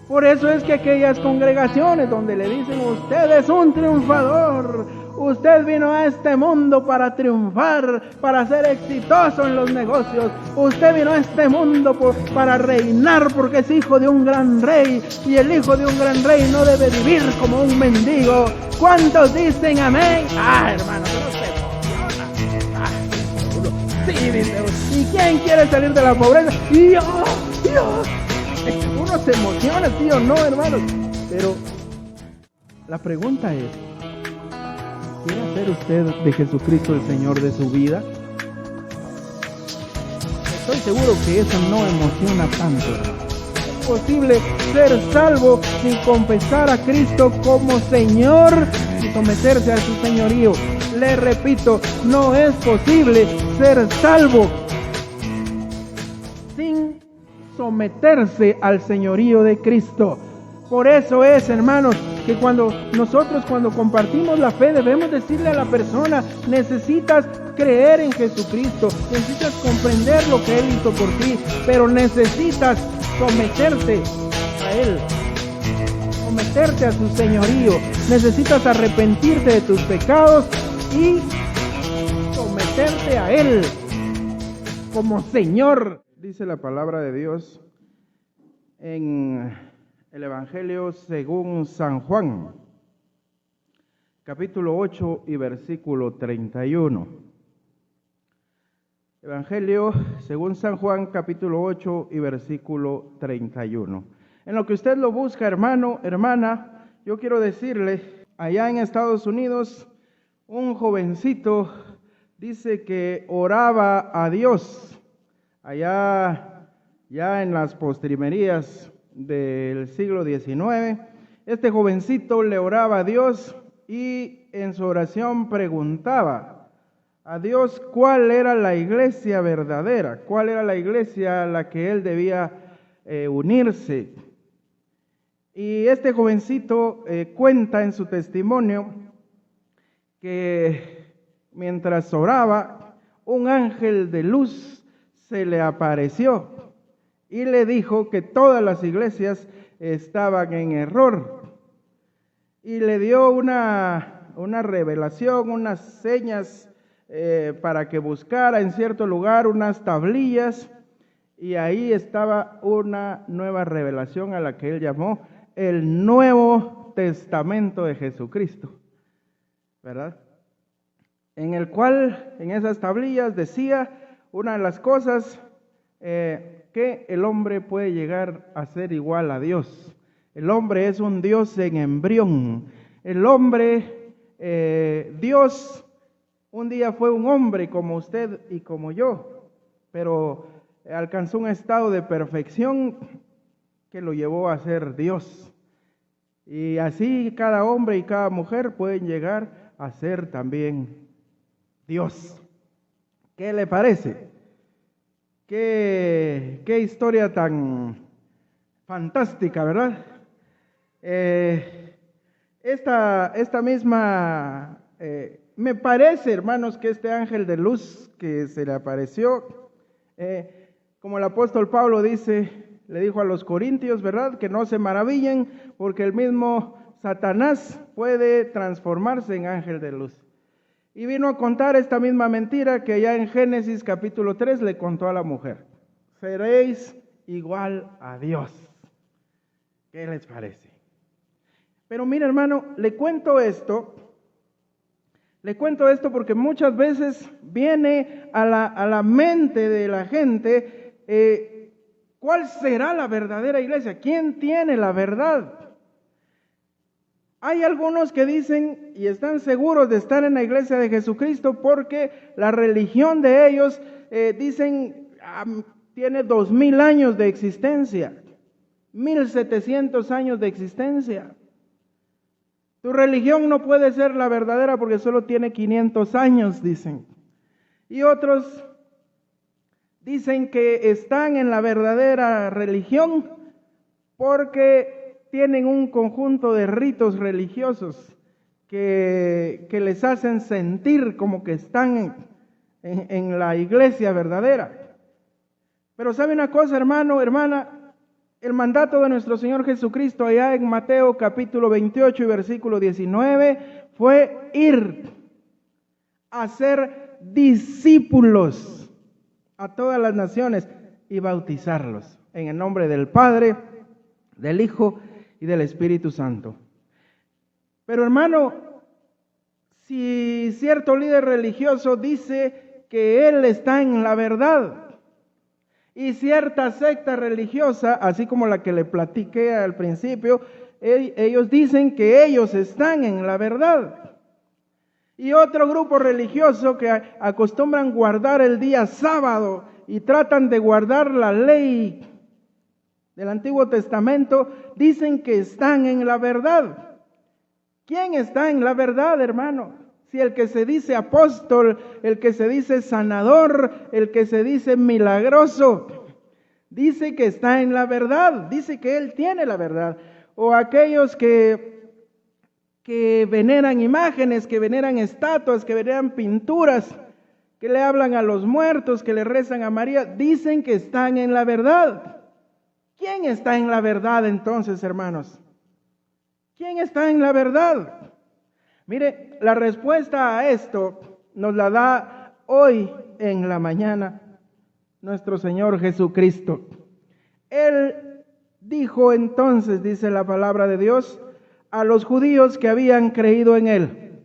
Por eso es que aquellas congregaciones donde le dicen: usted es un triunfador, usted vino a este mundo para triunfar, para ser exitoso en los negocios, usted vino a este mundo para reinar porque es hijo de un gran rey, y el hijo de un gran rey no debe vivir como un mendigo. ¿Cuántos dicen amén? Hermano, no se emociona. Sí, dice. ¿Y quién quiere salir de la pobreza? Yo. Uno se emociona, sí o no, hermanos. Pero la pregunta es: ¿quiere hacer usted de Jesucristo el Señor de su vida? Estoy seguro que eso no emociona tanto. Es posible ser salvo sin confesar a Cristo como Señor y someterse a su señorío. Le repito, no es posible ser salvo sin someterse al señorío de Cristo. Por eso es, hermanos, que cuando compartimos la fe, debemos decirle a la persona: necesitas creer en Jesucristo, necesitas comprender lo que Él hizo por ti, pero necesitas someterte a Él, someterte a su señorío, necesitas arrepentirte de tus pecados y someterte a Él como Señor. Dice la palabra de Dios en el Evangelio según San Juan, capítulo 8 y versículo 31. Evangelio según San Juan, capítulo 8 y versículo 31. En lo que usted lo busca, hermano, hermana, yo quiero decirle, allá en Estados Unidos, un jovencito dice que oraba a Dios, allá ya en las postrimerías del siglo XIX. Este jovencito le oraba a Dios y en su oración preguntaba a Dios cuál era la iglesia verdadera, cuál era la iglesia a la que él debía unirse. Y este jovencito cuenta en su testimonio que mientras oraba, un ángel de luz se le apareció y le dijo que todas las iglesias estaban en error. Y le dio una revelación, unas señas para que buscara en cierto lugar unas tablillas, y ahí estaba una nueva revelación a la que él llamó el Nuevo Testamento de Jesucristo, ¿verdad? En el cual, en esas tablillas decía una de las cosas, que el hombre puede llegar a ser igual a Dios. El hombre es un Dios en embrión. El hombre, Dios, un día fue un hombre como usted y como yo, pero alcanzó un estado de perfección que lo llevó a ser Dios. Y así cada hombre y cada mujer pueden llegar a ser también Dios. ¿Qué le parece? Qué historia tan fantástica, ¿verdad? Esta misma, me parece, hermanos, que este ángel de luz que se le apareció, como el apóstol Pablo dice, le dijo a los corintios, ¿verdad?, que no se maravillen porque el mismo Satanás puede transformarse en ángel de luz. Y vino a contar esta misma mentira que ya en Génesis capítulo 3 le contó a la mujer: seréis igual a Dios. ¿Qué les parece? Pero mira, hermano, le cuento esto porque muchas veces viene a la mente de la gente, ¿cuál será la verdadera iglesia? ¿Quién tiene la verdad? Hay algunos que dicen y están seguros de estar en la iglesia de Jesucristo porque la religión de ellos, dicen, tiene 2000 años de existencia, 1700 años de existencia. Tu religión no puede ser la verdadera porque solo tiene 500 años, dicen. Y otros dicen que están en la verdadera religión porque tienen un conjunto de ritos religiosos que les hacen sentir como que están en la iglesia verdadera. Pero ¿sabe una cosa, hermano, hermana? el mandato de nuestro Señor Jesucristo allá en Mateo capítulo 28 y versículo 19 fue ir a ser discípulos a todas las naciones y bautizarlos en el nombre del Padre, del Hijo y del Espíritu Santo. Pero hermano, si cierto líder religioso dice que él está en la verdad, y cierta secta religiosa, así como la que le platiqué al principio, ellos dicen que ellos están en la verdad. Y otro grupo religioso que acostumbran guardar el día sábado y tratan de guardar la ley del Antiguo Testamento, dicen que están en la verdad. ¿Quién está en la verdad, hermano? Si el que se dice apóstol, el que se dice sanador, el que se dice milagroso, dice que está en la verdad, dice que él tiene la verdad. O aquellos que veneran imágenes, que veneran estatuas, que veneran pinturas, que le hablan a los muertos, que le rezan a María, dicen que están en la verdad. ¿Quién está en la verdad entonces, hermanos? ¿Quién está en la verdad? Mire, la respuesta a esto nos la da hoy en la mañana nuestro Señor Jesucristo. Él dijo entonces, dice la palabra de Dios, a los judíos que habían creído en Él: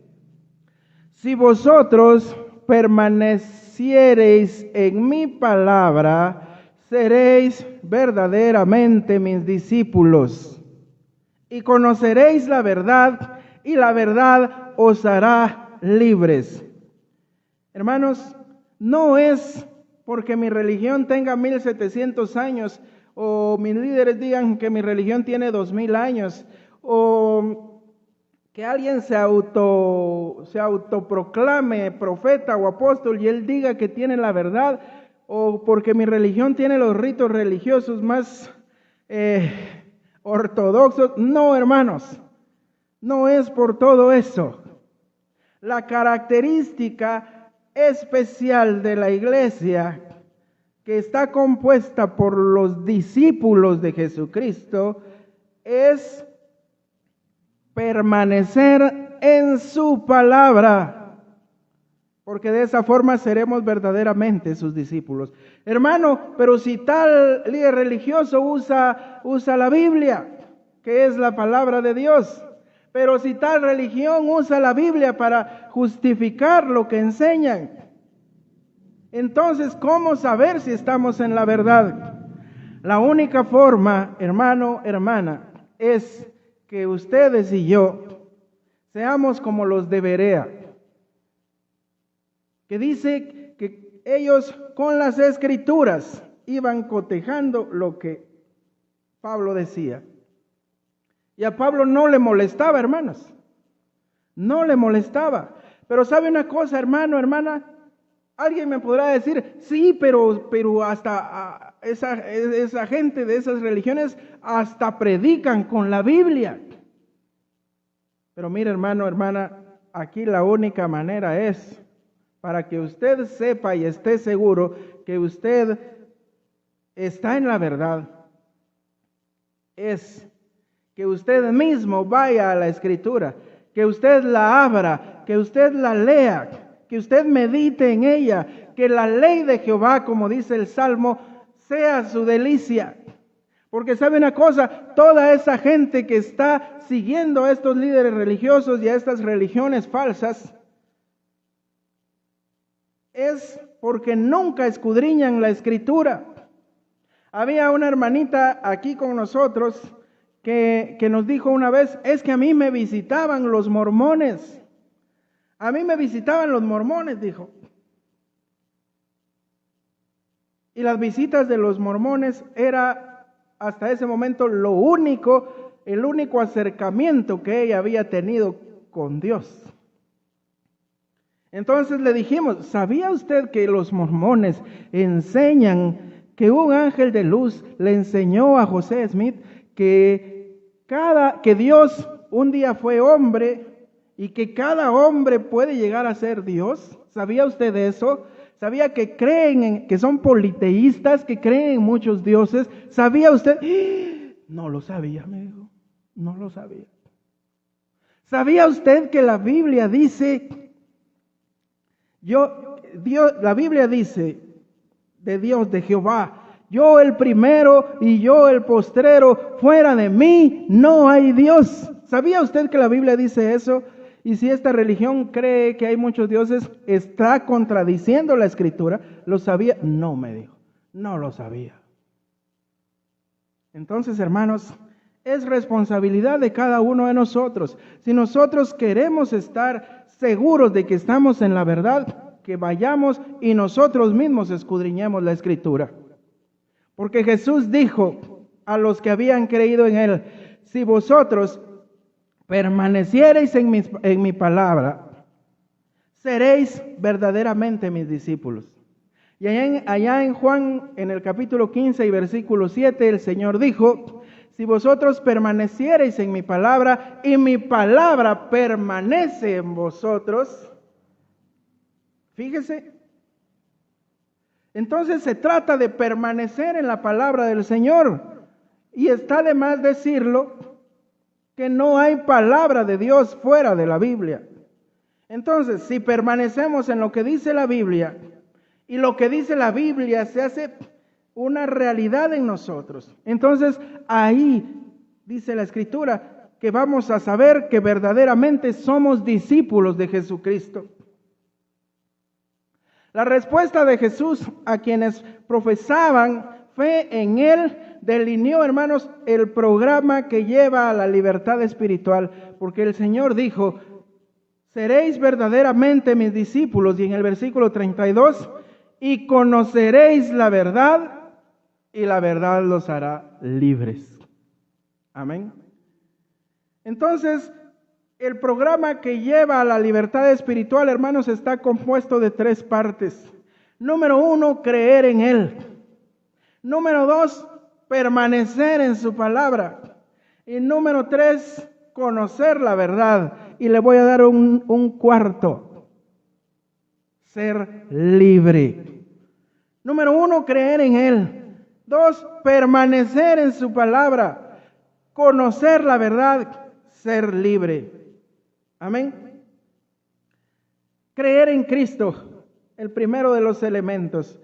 si vosotros permaneciereis en mi palabra, seréis verdaderamente mis discípulos, y conoceréis la verdad, y la verdad os hará libres. Hermanos, no es porque mi religión tenga 1700 años, o mis líderes digan que mi religión tiene 2000 años, o que alguien se autoproclame profeta o apóstol y él diga que tiene la verdad, o porque mi religión tiene los ritos religiosos más ortodoxos. No, hermanos. No es por todo eso. La característica especial de la iglesia, que está compuesta por los discípulos de Jesucristo, es permanecer en su palabra, porque de esa forma seremos verdaderamente sus discípulos. Hermano, pero si tal líder religioso usa la Biblia, que es la palabra de Dios, pero si tal religión usa la Biblia para justificar lo que enseñan, entonces, ¿cómo saber si estamos en la verdad? La única forma, hermano, hermana, es que ustedes y yo seamos como los de Berea, que dice que ellos con las Escrituras iban cotejando lo que Pablo decía. Y a Pablo no le molestaba, hermanos, no le molestaba. Pero ¿sabe una cosa, hermano, hermana? Alguien me podrá decir, sí, pero hasta esa gente de esas religiones hasta predican con la Biblia. Pero mire, hermano, hermana, aquí la única manera es para que usted sepa y esté seguro que usted está en la verdad, es que usted mismo vaya a la Escritura, que usted la abra, que usted la lea, que usted medite en ella, que la ley de Jehová, como dice el Salmo, sea su delicia. Porque sabe una cosa, toda esa gente que está siguiendo a estos líderes religiosos y a estas religiones falsas, es porque nunca escudriñan la Escritura. Había una hermanita aquí con nosotros que nos dijo una vez, es que a mí me visitaban los mormones. A mí me visitaban los mormones, dijo. Y las visitas de los mormones era hasta ese momento el único acercamiento que ella había tenido con Dios. Entonces le dijimos, ¿sabía usted que los mormones enseñan que un ángel de luz le enseñó a José Smith que Dios un día fue hombre y que cada hombre puede llegar a ser Dios? ¿Sabía usted eso? sabía que que son politeístas, que creen en muchos dioses. ¿Sabía usted? No lo sabía, me dijo, no lo sabía. ¿Sabía usted que la Biblia dice, la Biblia dice de Dios, de Jehová, yo el primero y yo el postrero, fuera de mí no hay Dios? ¿Sabía usted que la Biblia dice eso? Y si esta religión cree que hay muchos dioses, está contradiciendo la Escritura. ¿Lo sabía? No, me dijo, no lo sabía. Entonces, hermanos, es responsabilidad de cada uno de nosotros. Si nosotros queremos estar seguros de que estamos en la verdad, que vayamos y nosotros mismos escudriñemos la Escritura. Porque Jesús dijo a los que habían creído en Él, si vosotros permaneciereis en mi palabra, seréis verdaderamente mis discípulos. Y allá en Juan, en el capítulo 15 y versículo 7, el Señor dijo, si vosotros permaneciereis en mi palabra y mi palabra permanece en vosotros, fíjese, entonces se trata de permanecer en la palabra del Señor. Y está de más decirlo que no hay palabra de Dios fuera de la Biblia. Entonces, si permanecemos en lo que dice la Biblia, y lo que dice la Biblia se hace una realidad en nosotros, entonces ahí dice la Escritura que vamos a saber que verdaderamente somos discípulos de Jesucristo. La respuesta de Jesús a quienes profesaban fe en Él delineó, hermanos, el programa que lleva a la libertad espiritual, porque el Señor dijo, seréis verdaderamente mis discípulos, y en el versículo 32, y conoceréis la verdad, y la verdad los hará libres. Amén. Entonces, el programa que lleva a la libertad espiritual, hermanos, está compuesto de 3 partes. Número 1, creer en Él. Número 2, permanecer en su palabra. Y número 3, conocer la verdad. Y le voy a dar un cuarto: ser libre. Número 1, creer en Él. 2, permanecer en su palabra. Conocer la verdad, ser libre. Amén. Creer en Cristo, el primero de los elementos.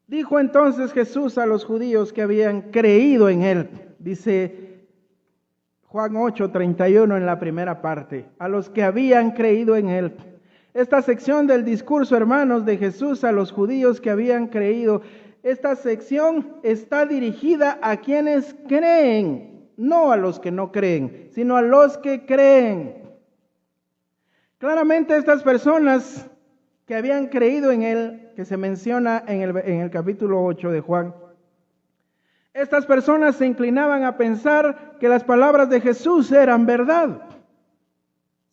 Dijo entonces Jesús a los judíos que habían creído en Él, dice Juan 8:31 en la primera parte, a los que habían creído en Él. Esta sección del discurso, hermanos, de Jesús a los judíos que habían creído, esta sección está dirigida a quienes creen, no a los que no creen, sino a los que creen. Claramente estas personas que habían creído en Él, que se menciona en el capítulo 8 de Juan, estas personas se inclinaban a pensar que las palabras de Jesús eran verdad.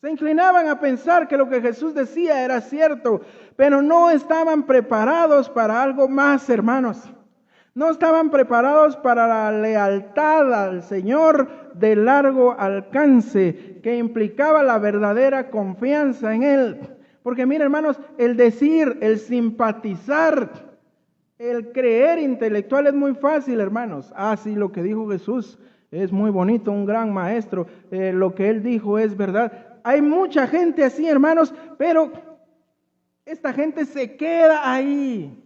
Se inclinaban a pensar que lo que Jesús decía era cierto, pero no estaban preparados para algo más, hermanos. No estaban preparados para la lealtad al Señor de largo alcance, que implicaba la verdadera confianza en Él. Porque mire, hermanos, el decir, el simpatizar, el creer intelectual es muy fácil, hermanos. Sí, lo que dijo Jesús es muy bonito, un gran maestro, lo que Él dijo es verdad. Hay mucha gente así, hermanos, pero esta gente se queda ahí,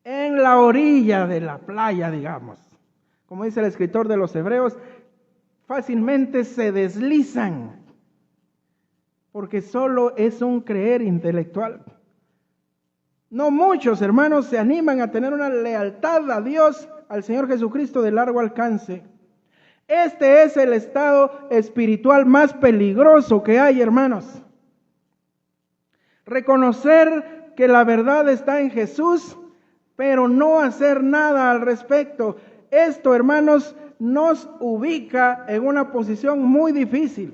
en la orilla de la playa, digamos. Como dice el escritor de los Hebreos, fácilmente se deslizan, porque solo es un creer intelectual. No muchos, hermanos, se animan a tener una lealtad a Dios, al Señor Jesucristo de largo alcance. Este es el estado espiritual más peligroso que hay, hermanos. Reconocer que la verdad está en Jesús, pero no hacer nada al respecto. Esto, hermanos, nos ubica en una posición muy difícil.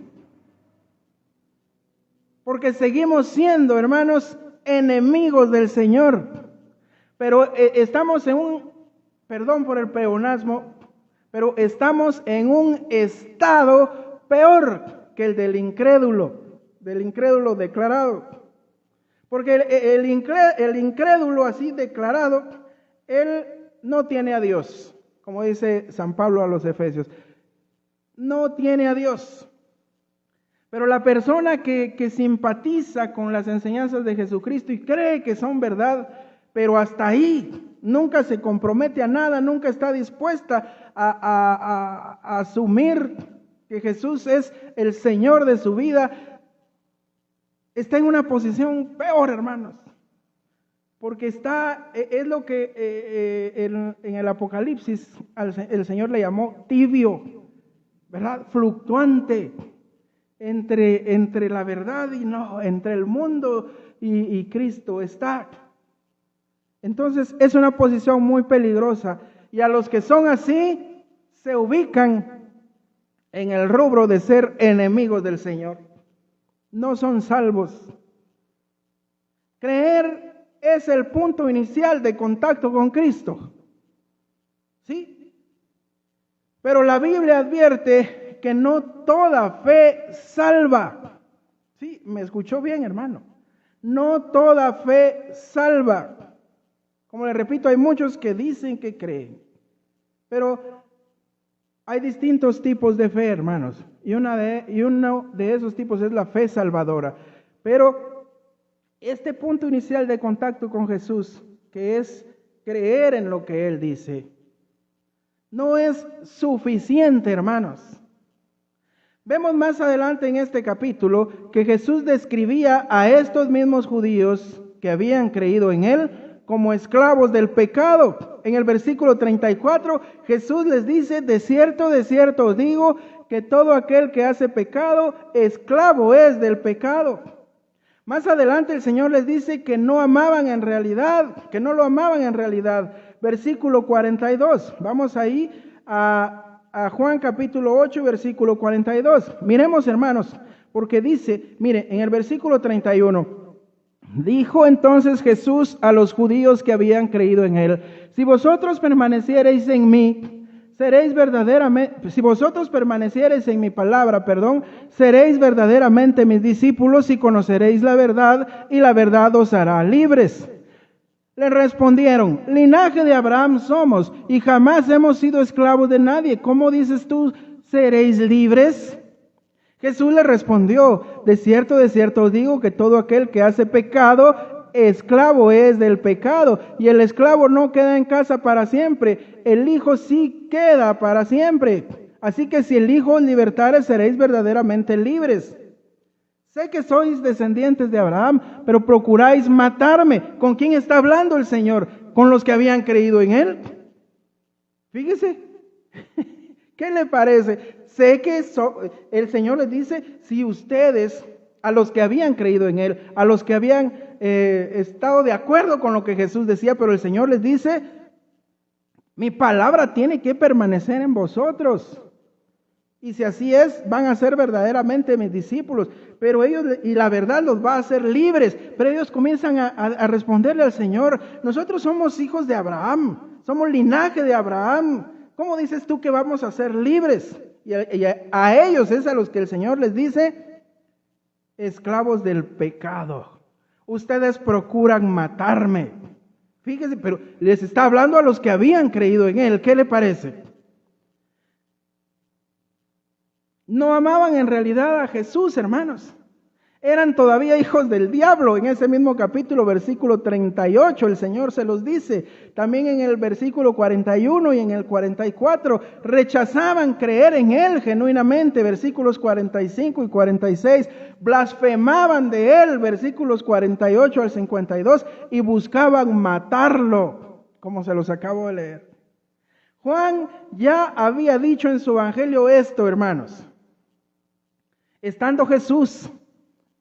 Porque seguimos siendo, hermanos, enemigos del Señor. Pero estamos en perdón por el pleonasmo, pero estamos en un estado peor que el del incrédulo declarado. Porque el incrédulo así declarado, él no tiene a Dios, como dice San Pablo a los Efesios. No tiene a Dios. Pero la persona que simpatiza con las enseñanzas de Jesucristo y cree que son verdad, pero hasta ahí nunca se compromete a nada, nunca está dispuesta a asumir que Jesús es el Señor de su vida, está en una posición peor, hermanos. Porque es lo que en el Apocalipsis el Señor le llamó tibio, ¿verdad? Fluctuante entre la verdad y no, entre el mundo y Cristo está. Entonces es una posición muy peligrosa, y a los que son así se ubican en el rubro de ser enemigos del Señor. No son salvos. Creer es el punto inicial de contacto con Cristo. ¿Sí? Pero la Biblia advierte que no toda fe salva. ¿Sí? ¿Me escuchó bien, hermano? No toda fe salva. Como le repito, hay muchos que dicen que creen, pero hay distintos tipos de fe, hermanos, y uno de esos tipos es la fe salvadora. Pero este punto inicial de contacto con Jesús, que es creer en lo que Él dice, no es suficiente, hermanos. Vemos más adelante en este capítulo que Jesús describía a estos mismos judíos que habían creído en Él como esclavos del pecado. En el versículo 34, Jesús les dice: de cierto os digo, que todo aquel que hace pecado, esclavo es del pecado. Más adelante el Señor les dice que no lo amaban en realidad. Versículo 42. Vamos ahí a Juan capítulo 8, versículo 42. Miremos, hermanos, porque dice, mire, en el versículo 31. Dijo entonces Jesús a los judíos que habían creído en Él: si vosotros permaneciereis en mí, si vosotros permaneciereis en mi palabra, seréis verdaderamente mis discípulos y conoceréis la verdad, y la verdad os hará libres. Le respondieron: linaje de Abraham somos, y jamás hemos sido esclavos de nadie. ¿Cómo dices tú, seréis libres? Jesús le respondió: de cierto os digo, que todo aquel que hace pecado, esclavo es del pecado. Y el esclavo no queda en casa para siempre, el Hijo sí queda para siempre. Así que si el Hijo os libertare, seréis verdaderamente libres. Sé que sois descendientes de Abraham, pero procuráis matarme. ¿Con quién está hablando el Señor? ¿Con los que habían creído en Él? Fíjese. ¿Qué le parece? Sé que el Señor les dice: si ustedes, a los que habían creído en Él, a los que habían estado de acuerdo con lo que Jesús decía, pero el Señor les dice: mi palabra tiene que permanecer en vosotros. Y si así es, van a ser verdaderamente mis discípulos. Pero ellos, y la verdad los va a hacer libres. Pero ellos comienzan a responderle al Señor: nosotros somos hijos de Abraham, somos linaje de Abraham. ¿Cómo dices tú que vamos a ser libres? Y a ellos es a los que el Señor les dice: esclavos del pecado. Ustedes procuran matarme. Fíjese, pero les está hablando a los que habían creído en Él. ¿Qué le parece? No amaban en realidad a Jesús, hermanos. Eran todavía hijos del diablo. En ese mismo capítulo, versículo 38, el Señor se los dice. También en el versículo 41 y en el 44, rechazaban creer en Él genuinamente, versículos 45 y 46. Blasfemaban de Él, versículos 48 al 52, y buscaban matarlo, como se los acabo de leer. Juan ya había dicho en su evangelio esto, hermanos. Estando Jesús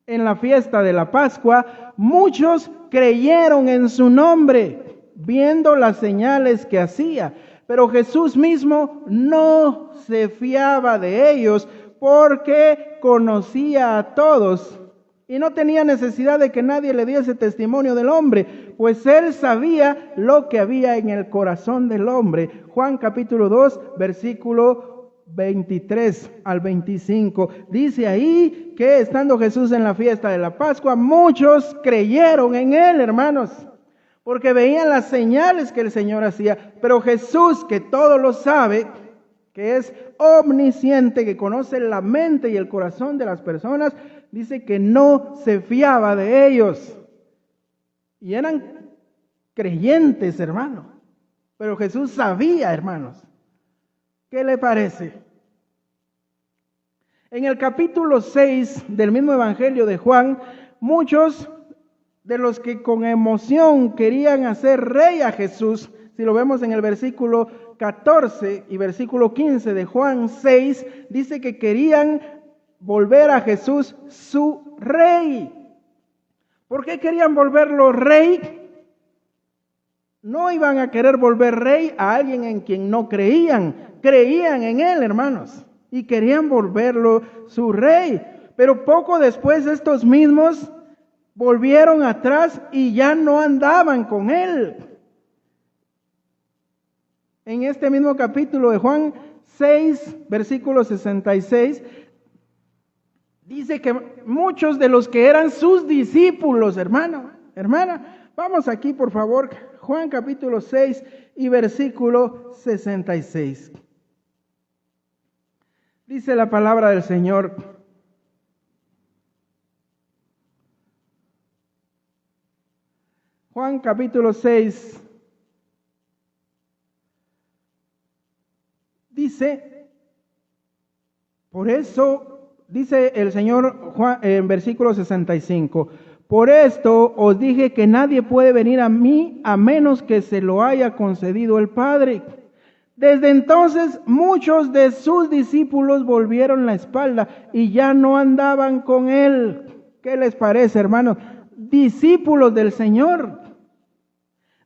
en la fiesta de la Pascua, muchos creyeron en su nombre, viendo las señales que hacía. Pero Jesús mismo no se fiaba de ellos, porque conocía a todos y no tenía necesidad de que nadie le diese testimonio del hombre, pues Él sabía lo que había en el corazón del hombre. Juan capítulo 2, versículo 23 al 25. Dice ahí que estando Jesús en la fiesta de la Pascua, muchos creyeron en Él, hermanos, porque veían las señales que el Señor hacía. Pero Jesús, que todo lo sabe, que es omnisciente, que conoce la mente y el corazón de las personas, dice que no se fiaba de ellos. Y eran creyentes, hermanos. Pero Jesús sabía, hermanos. ¿Qué le parece? En el capítulo 6 del mismo Evangelio de Juan, muchos de los que con emoción querían hacer rey a Jesús, si lo vemos en el versículo 14 y versículo 15 de Juan 6, dice que querían volver a Jesús su rey. ¿Por qué querían volverlo rey? No iban a querer volver rey a alguien en quien no creían. Creían en Él, hermanos, y querían volverlo su rey. Pero poco después estos mismos volvieron atrás y ya no andaban con Él. En este mismo capítulo de Juan 6, versículo 66, dice que muchos de los que eran sus discípulos, hermana, vamos aquí por favor, Juan capítulo 6 y versículo 66. Dice la palabra del Señor: Juan capítulo 6 dice, por eso, dice el Señor Juan, en versículo 65, por esto os dije que nadie puede venir a mí a menos que se lo haya concedido el Padre. Desde entonces muchos de sus discípulos volvieron la espalda y ya no andaban con Él. ¿Qué les parece, hermanos? Discípulos del Señor,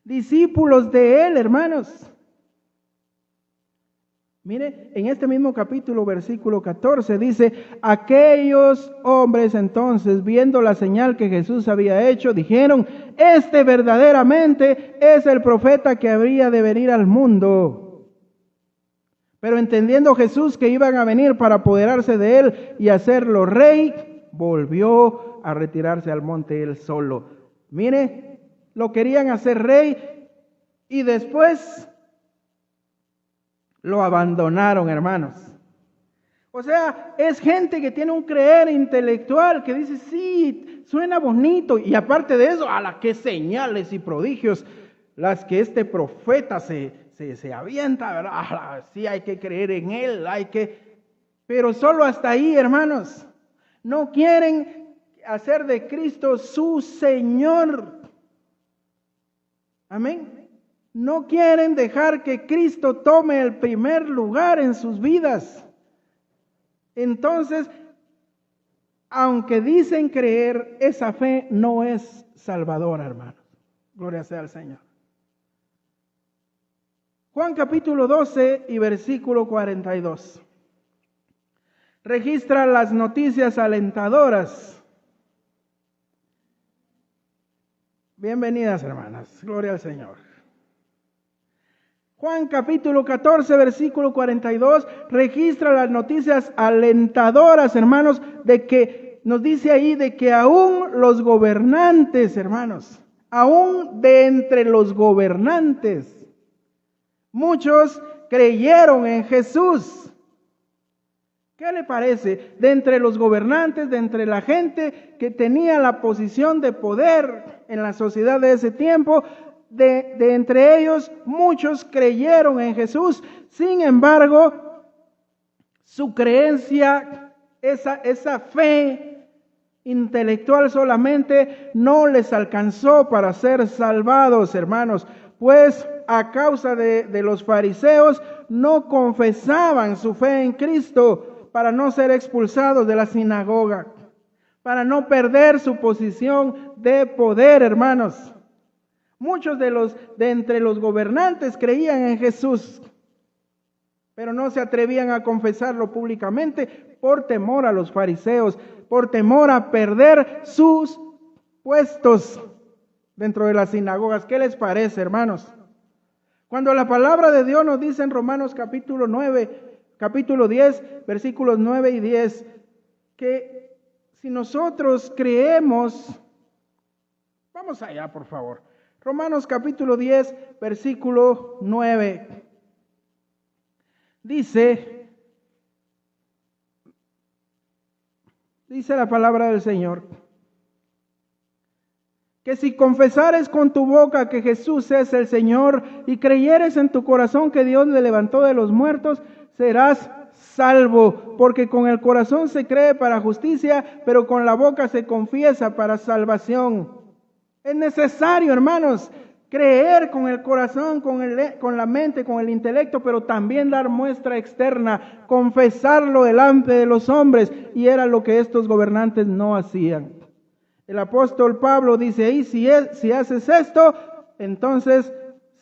discípulos de Él, hermanos. Mire, en este mismo capítulo, versículo 14, dice, aquellos hombres entonces, viendo la señal que Jesús había hecho, dijeron, este verdaderamente es el profeta que habría de venir al mundo. Pero entendiendo Jesús que iban a venir para apoderarse de Él y hacerlo rey, volvió a retirarse al monte Él solo. Mire, lo querían hacer rey y después lo abandonaron, hermanos. O sea, es gente que tiene un creer intelectual, que dice, sí, suena bonito. Y aparte de eso, a la que señales y prodigios las que este profeta se avienta, ¿verdad? Sí, hay que creer en él, pero solo hasta ahí, hermanos. No quieren hacer de Cristo su Señor. Amén. No quieren dejar que Cristo tome el primer lugar en sus vidas. Entonces, aunque dicen creer, esa fe no es salvadora, hermanos. Gloria sea al Señor. Juan capítulo 12 y versículo 42. Registra las noticias alentadoras. Bienvenidas, hermanas. Gloria al Señor. Juan capítulo 14, versículo 42, registra las noticias alentadoras, hermanos, de que, nos dice ahí, de que aún los gobernantes, hermanos, aún de entre los gobernantes, muchos creyeron en Jesús. ¿Qué le parece? De entre los gobernantes, de entre la gente que tenía la posición de poder en la sociedad de ese tiempo, de entre ellos muchos creyeron en Jesús. Sin embargo, su creencia, esa fe intelectual solamente no les alcanzó para ser salvados, hermanos, pues a causa de los fariseos no confesaban su fe en Cristo para no ser expulsados de la sinagoga, para no perder su posición de poder, hermanos. Muchos de entre los gobernantes creían en Jesús, pero no se atrevían a confesarlo públicamente por temor a los fariseos, por temor a perder sus puestos dentro de las sinagogas. ¿Qué les parece, hermanos? Cuando la palabra de Dios nos dice en Romanos capítulo 9, capítulo 10, versículos 9 y 10, que si nosotros creemos, vamos allá por favor, Romanos capítulo 10, versículo 9, dice la palabra del Señor, que si confesares con tu boca que Jesús es el Señor y creyeres en tu corazón que Dios le levantó de los muertos, serás salvo, porque con el corazón se cree para justicia, pero con la boca se confiesa para salvación. Es necesario, hermanos, creer con el corazón, con la mente, con el intelecto, pero también dar muestra externa, confesarlo delante de los hombres, y era lo que estos gobernantes no hacían. El apóstol Pablo dice ahí, si haces esto, entonces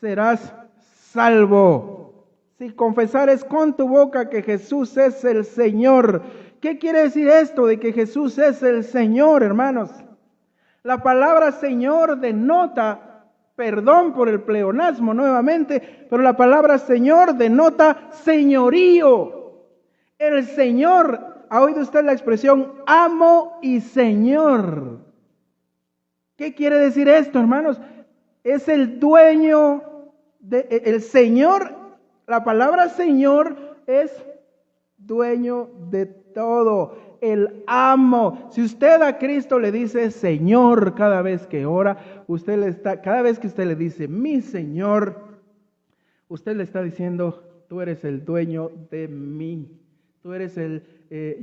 serás salvo. Si confesares con tu boca que Jesús es el Señor. ¿Qué quiere decir esto de que Jesús es el Señor, hermanos? La palabra Señor denota, perdón por el pleonasmo nuevamente, pero la palabra Señor denota señorío. El Señor, ¿ha oído usted la expresión amo y Señor? ¿Qué quiere decir esto, hermanos? Es el dueño, el Señor, la palabra Señor es dueño de todo, el amo. Si usted a Cristo le dice Señor cada vez que ora, cada vez que usted le dice mi Señor, usted le está diciendo, tú eres el dueño de mí, tú eres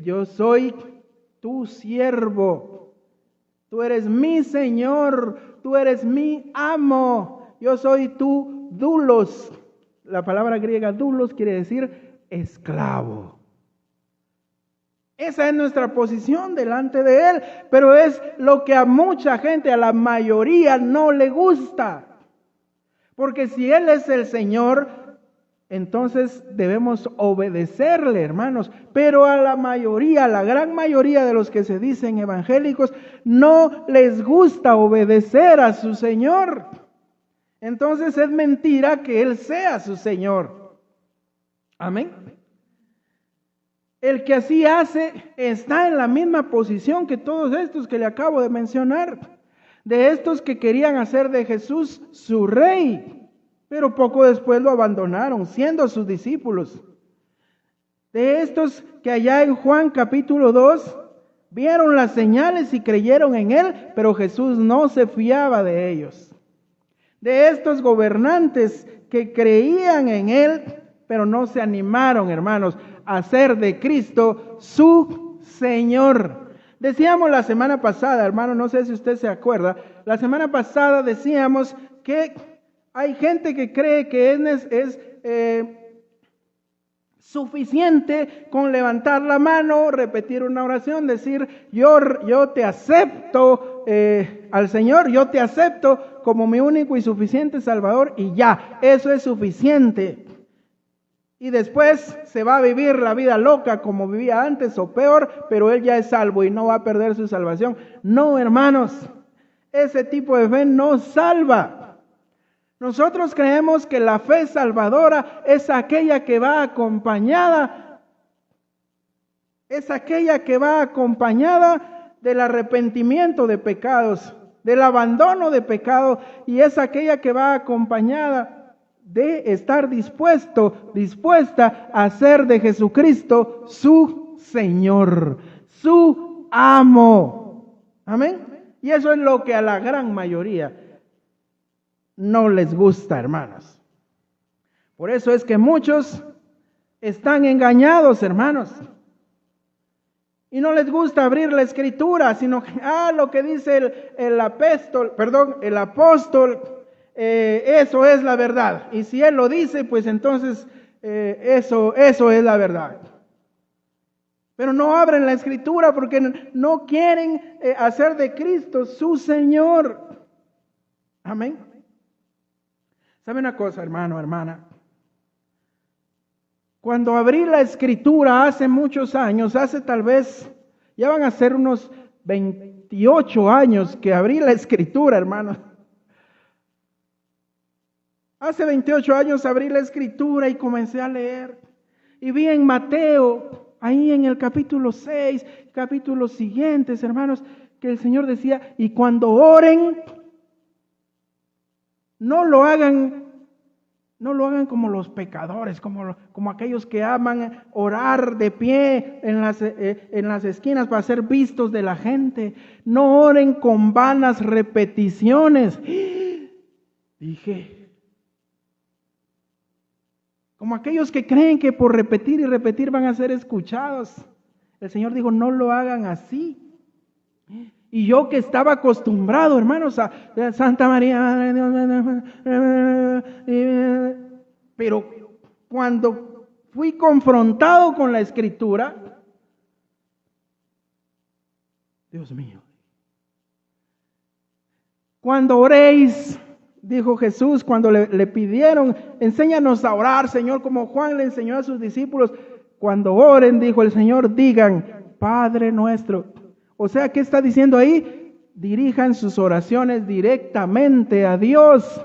yo soy tu siervo. Tú eres mi Señor, tú eres mi amo, yo soy tu doulos. La palabra griega doulos quiere decir esclavo. Esa es nuestra posición delante de Él, pero es lo que a mucha gente, a la mayoría, no le gusta. Porque si Él es el Señor, entonces debemos obedecerle, hermanos. Pero a la mayoría, a la gran mayoría de los que se dicen evangélicos, no les gusta obedecer a su Señor. Entonces es mentira que Él sea su Señor. Amén. El que así hace está en la misma posición que todos estos que le acabo de mencionar. De estos que querían hacer de Jesús su rey. Pero poco después lo abandonaron, siendo sus discípulos. De estos que allá en Juan capítulo 2 vieron las señales y creyeron en Él, pero Jesús no se fiaba de ellos. De estos gobernantes que creían en Él, pero no se animaron, hermanos, a hacer de Cristo su Señor. Decíamos la semana pasada, hermano, no sé si usted se acuerda, la semana pasada decíamos que hay gente que cree que es suficiente con levantar la mano, repetir una oración, decir yo te acepto al Señor, yo te acepto como mi único y suficiente Salvador y ya, eso es suficiente. Y después se va a vivir la vida loca como vivía antes o peor, pero él ya es salvo y no va a perder su salvación. No, hermanos, ese tipo de fe no salva. Nosotros creemos que la fe salvadora es aquella que va acompañada, del arrepentimiento de pecados, del abandono de pecado, y es aquella que va acompañada de estar dispuesta a hacer de Jesucristo su Señor, su amo. Amén. Y eso es lo que a la gran mayoría no les gusta, hermanos. Por eso es que muchos están engañados, hermanos. Y no les gusta abrir la Escritura, sino que, lo que dice el apóstol, eso es la verdad. Y si él lo dice, pues entonces eso es la verdad. Pero no abren la Escritura porque no quieren hacer de Cristo su Señor. Amén. ¿Sabe una cosa, hermano, hermana? Cuando abrí la Escritura hace muchos años, hace tal vez, ya van a ser unos 28 años que abrí la Escritura, hermano. Hace 28 años abrí la Escritura y comencé a leer. Y vi en Mateo, ahí en el capítulo 6, capítulos siguientes, hermanos, que el Señor decía, y cuando oren, no lo hagan como los pecadores, como aquellos que aman orar de pie en las esquinas para ser vistos de la gente. No oren con vanas repeticiones. Dije, como aquellos que creen que por repetir y repetir van a ser escuchados. El Señor dijo, no lo hagan así. Y yo que estaba acostumbrado, hermanos, a Santa María, Madre de Dios, pero cuando fui confrontado con la Escritura, Dios mío, cuando oréis, dijo Jesús, cuando le pidieron, enséñanos a orar, Señor, como Juan le enseñó a sus discípulos, cuando oren, dijo el Señor, digan, Padre nuestro. O sea, ¿qué está diciendo ahí? Dirijan sus oraciones directamente a Dios.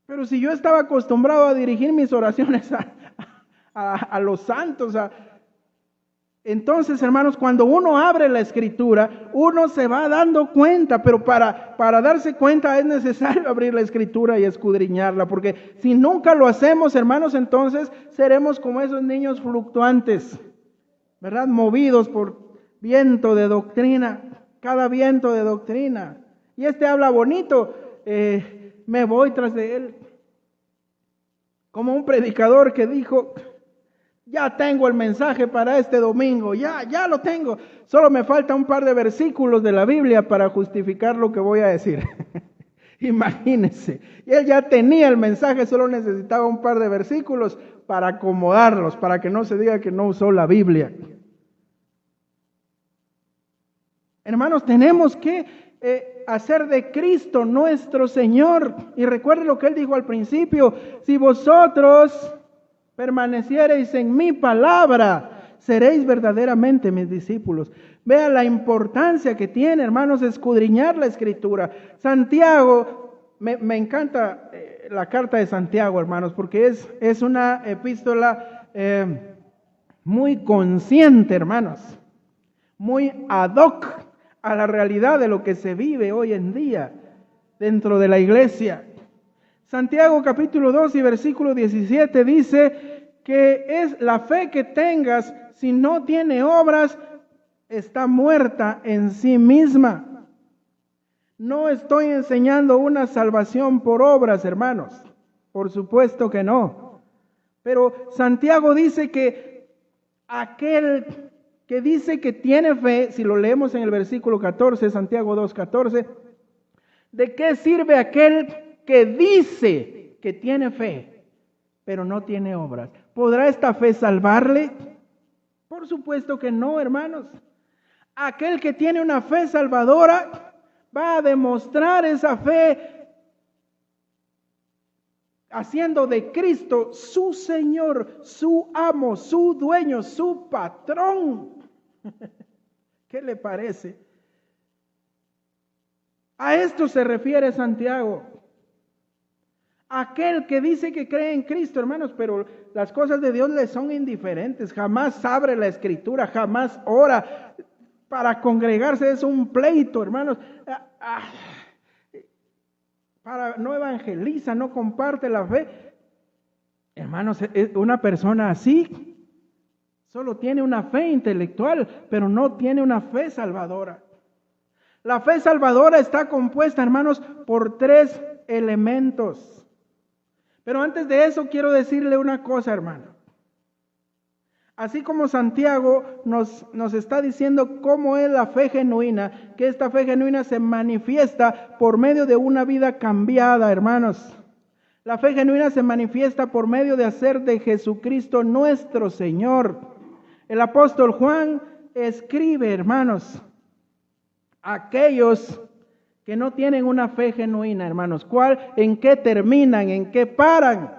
Pero si yo estaba acostumbrado a dirigir mis oraciones a los santos, entonces, hermanos, cuando uno abre la Escritura, uno se va dando cuenta, pero para darse cuenta es necesario abrir la Escritura y escudriñarla, porque si nunca lo hacemos, hermanos, entonces seremos como esos niños fluctuantes, ¿verdad? Movidos por viento de doctrina, cada viento de doctrina. Y habla bonito, me voy tras de él. Como un predicador que dijo, ya tengo el mensaje para este domingo, ya lo tengo. Solo me falta un par de versículos de la Biblia para justificar lo que voy a decir. Imagínense, y él ya tenía el mensaje, solo necesitaba un par de versículos para acomodarlos, para que no se diga que no usó la Biblia. Hermanos, tenemos que hacer de Cristo nuestro Señor. Y recuerden lo que Él dijo al principio, si vosotros permaneciereis en mi palabra, seréis verdaderamente mis discípulos. Vea la importancia que tiene, hermanos, escudriñar la Escritura. Santiago, me encanta la carta de Santiago, hermanos, porque es una epístola muy consciente, hermanos, muy ad hoc a la realidad de lo que se vive hoy en día dentro de la iglesia. Santiago capítulo 2 y versículo 17 dice que es la fe que tengas, si no tiene obras, está muerta en sí misma. No estoy enseñando una salvación por obras, hermanos. Por supuesto que no. Pero Santiago dice que aquel que dice que tiene fe, si lo leemos en el versículo 14, Santiago 2:14, ¿de qué sirve aquel que dice que tiene fe, pero no tiene obras? ¿Podrá esta fe salvarle? Por supuesto que no, hermanos. Aquel que tiene una fe salvadora va a demostrar esa fe haciendo de Cristo su Señor, su amo, su dueño, su patrón. ¿Qué le parece? A esto se refiere Santiago. Aquel que dice que cree en Cristo, hermanos, pero las cosas de Dios le son indiferentes. Jamás abre la Escritura, jamás ora. Para congregarse es un pleito, hermanos. No evangeliza, no comparte la fe. Hermanos, una persona así solo tiene una fe intelectual, pero no tiene una fe salvadora. La fe salvadora está compuesta, hermanos, por 3 elementos. Pero antes de eso quiero decirle una cosa, hermano. Así como Santiago nos está diciendo cómo es la fe genuina, que esta fe genuina se manifiesta por medio de una vida cambiada, hermanos. La fe genuina se manifiesta por medio de hacer de Jesucristo nuestro Señor. El apóstol Juan escribe, hermanos, aquellos que no tienen una fe genuina, hermanos, ¿en qué terminan? ¿En qué paran?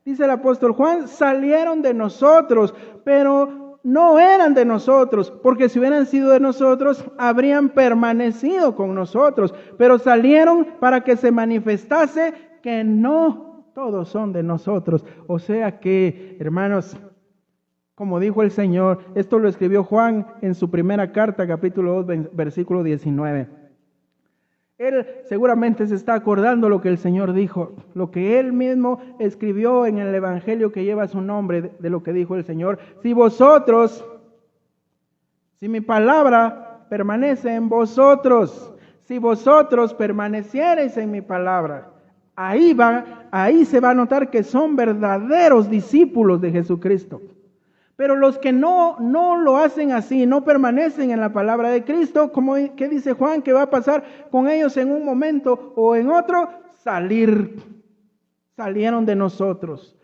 Dice el apóstol Juan, salieron de nosotros, pero no eran de nosotros, porque si hubieran sido de nosotros, habrían permanecido con nosotros, pero salieron para que se manifestase que no todos son de nosotros. O sea que, hermanos, como dijo el Señor, esto lo escribió Juan en su primera carta, capítulo 2, versículo 19. Él seguramente se está acordando lo que el Señor dijo, lo que Él mismo escribió en el Evangelio que lleva su nombre, de lo que dijo el Señor. Si mi palabra permanece en vosotros, si vosotros permaneciereis en mi palabra, ahí se va a notar que son verdaderos discípulos de Jesucristo. Pero los que no lo hacen así, no permanecen en la palabra de Cristo, ¿qué dice Juan? ¿Qué va a pasar con ellos en un momento o en otro? Salieron de nosotros.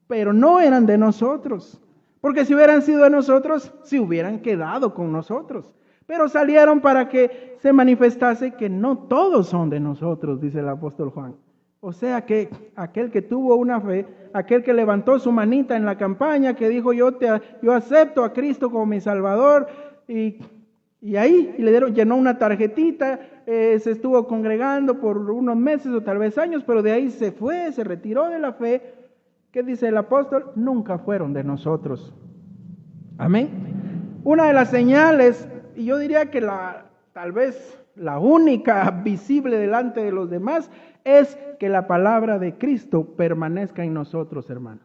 Pero no eran de nosotros. Porque si hubieran sido de nosotros, se hubieran quedado con nosotros. Pero salieron para que se manifestase que no todos son de nosotros, dice el apóstol Juan. O sea que aquel que tuvo una fe, aquel que levantó su manita en la campaña, que dijo yo acepto a Cristo como mi Salvador, y ahí llenó una tarjetita, se estuvo congregando por unos meses o tal vez años, pero de ahí se fue, se retiró de la fe. ¿Qué dice el apóstol? Nunca fueron de nosotros. Amén. Una de las señales, y yo diría que tal vez la única visible delante de los demás, es que la palabra de Cristo permanezca en nosotros, hermano.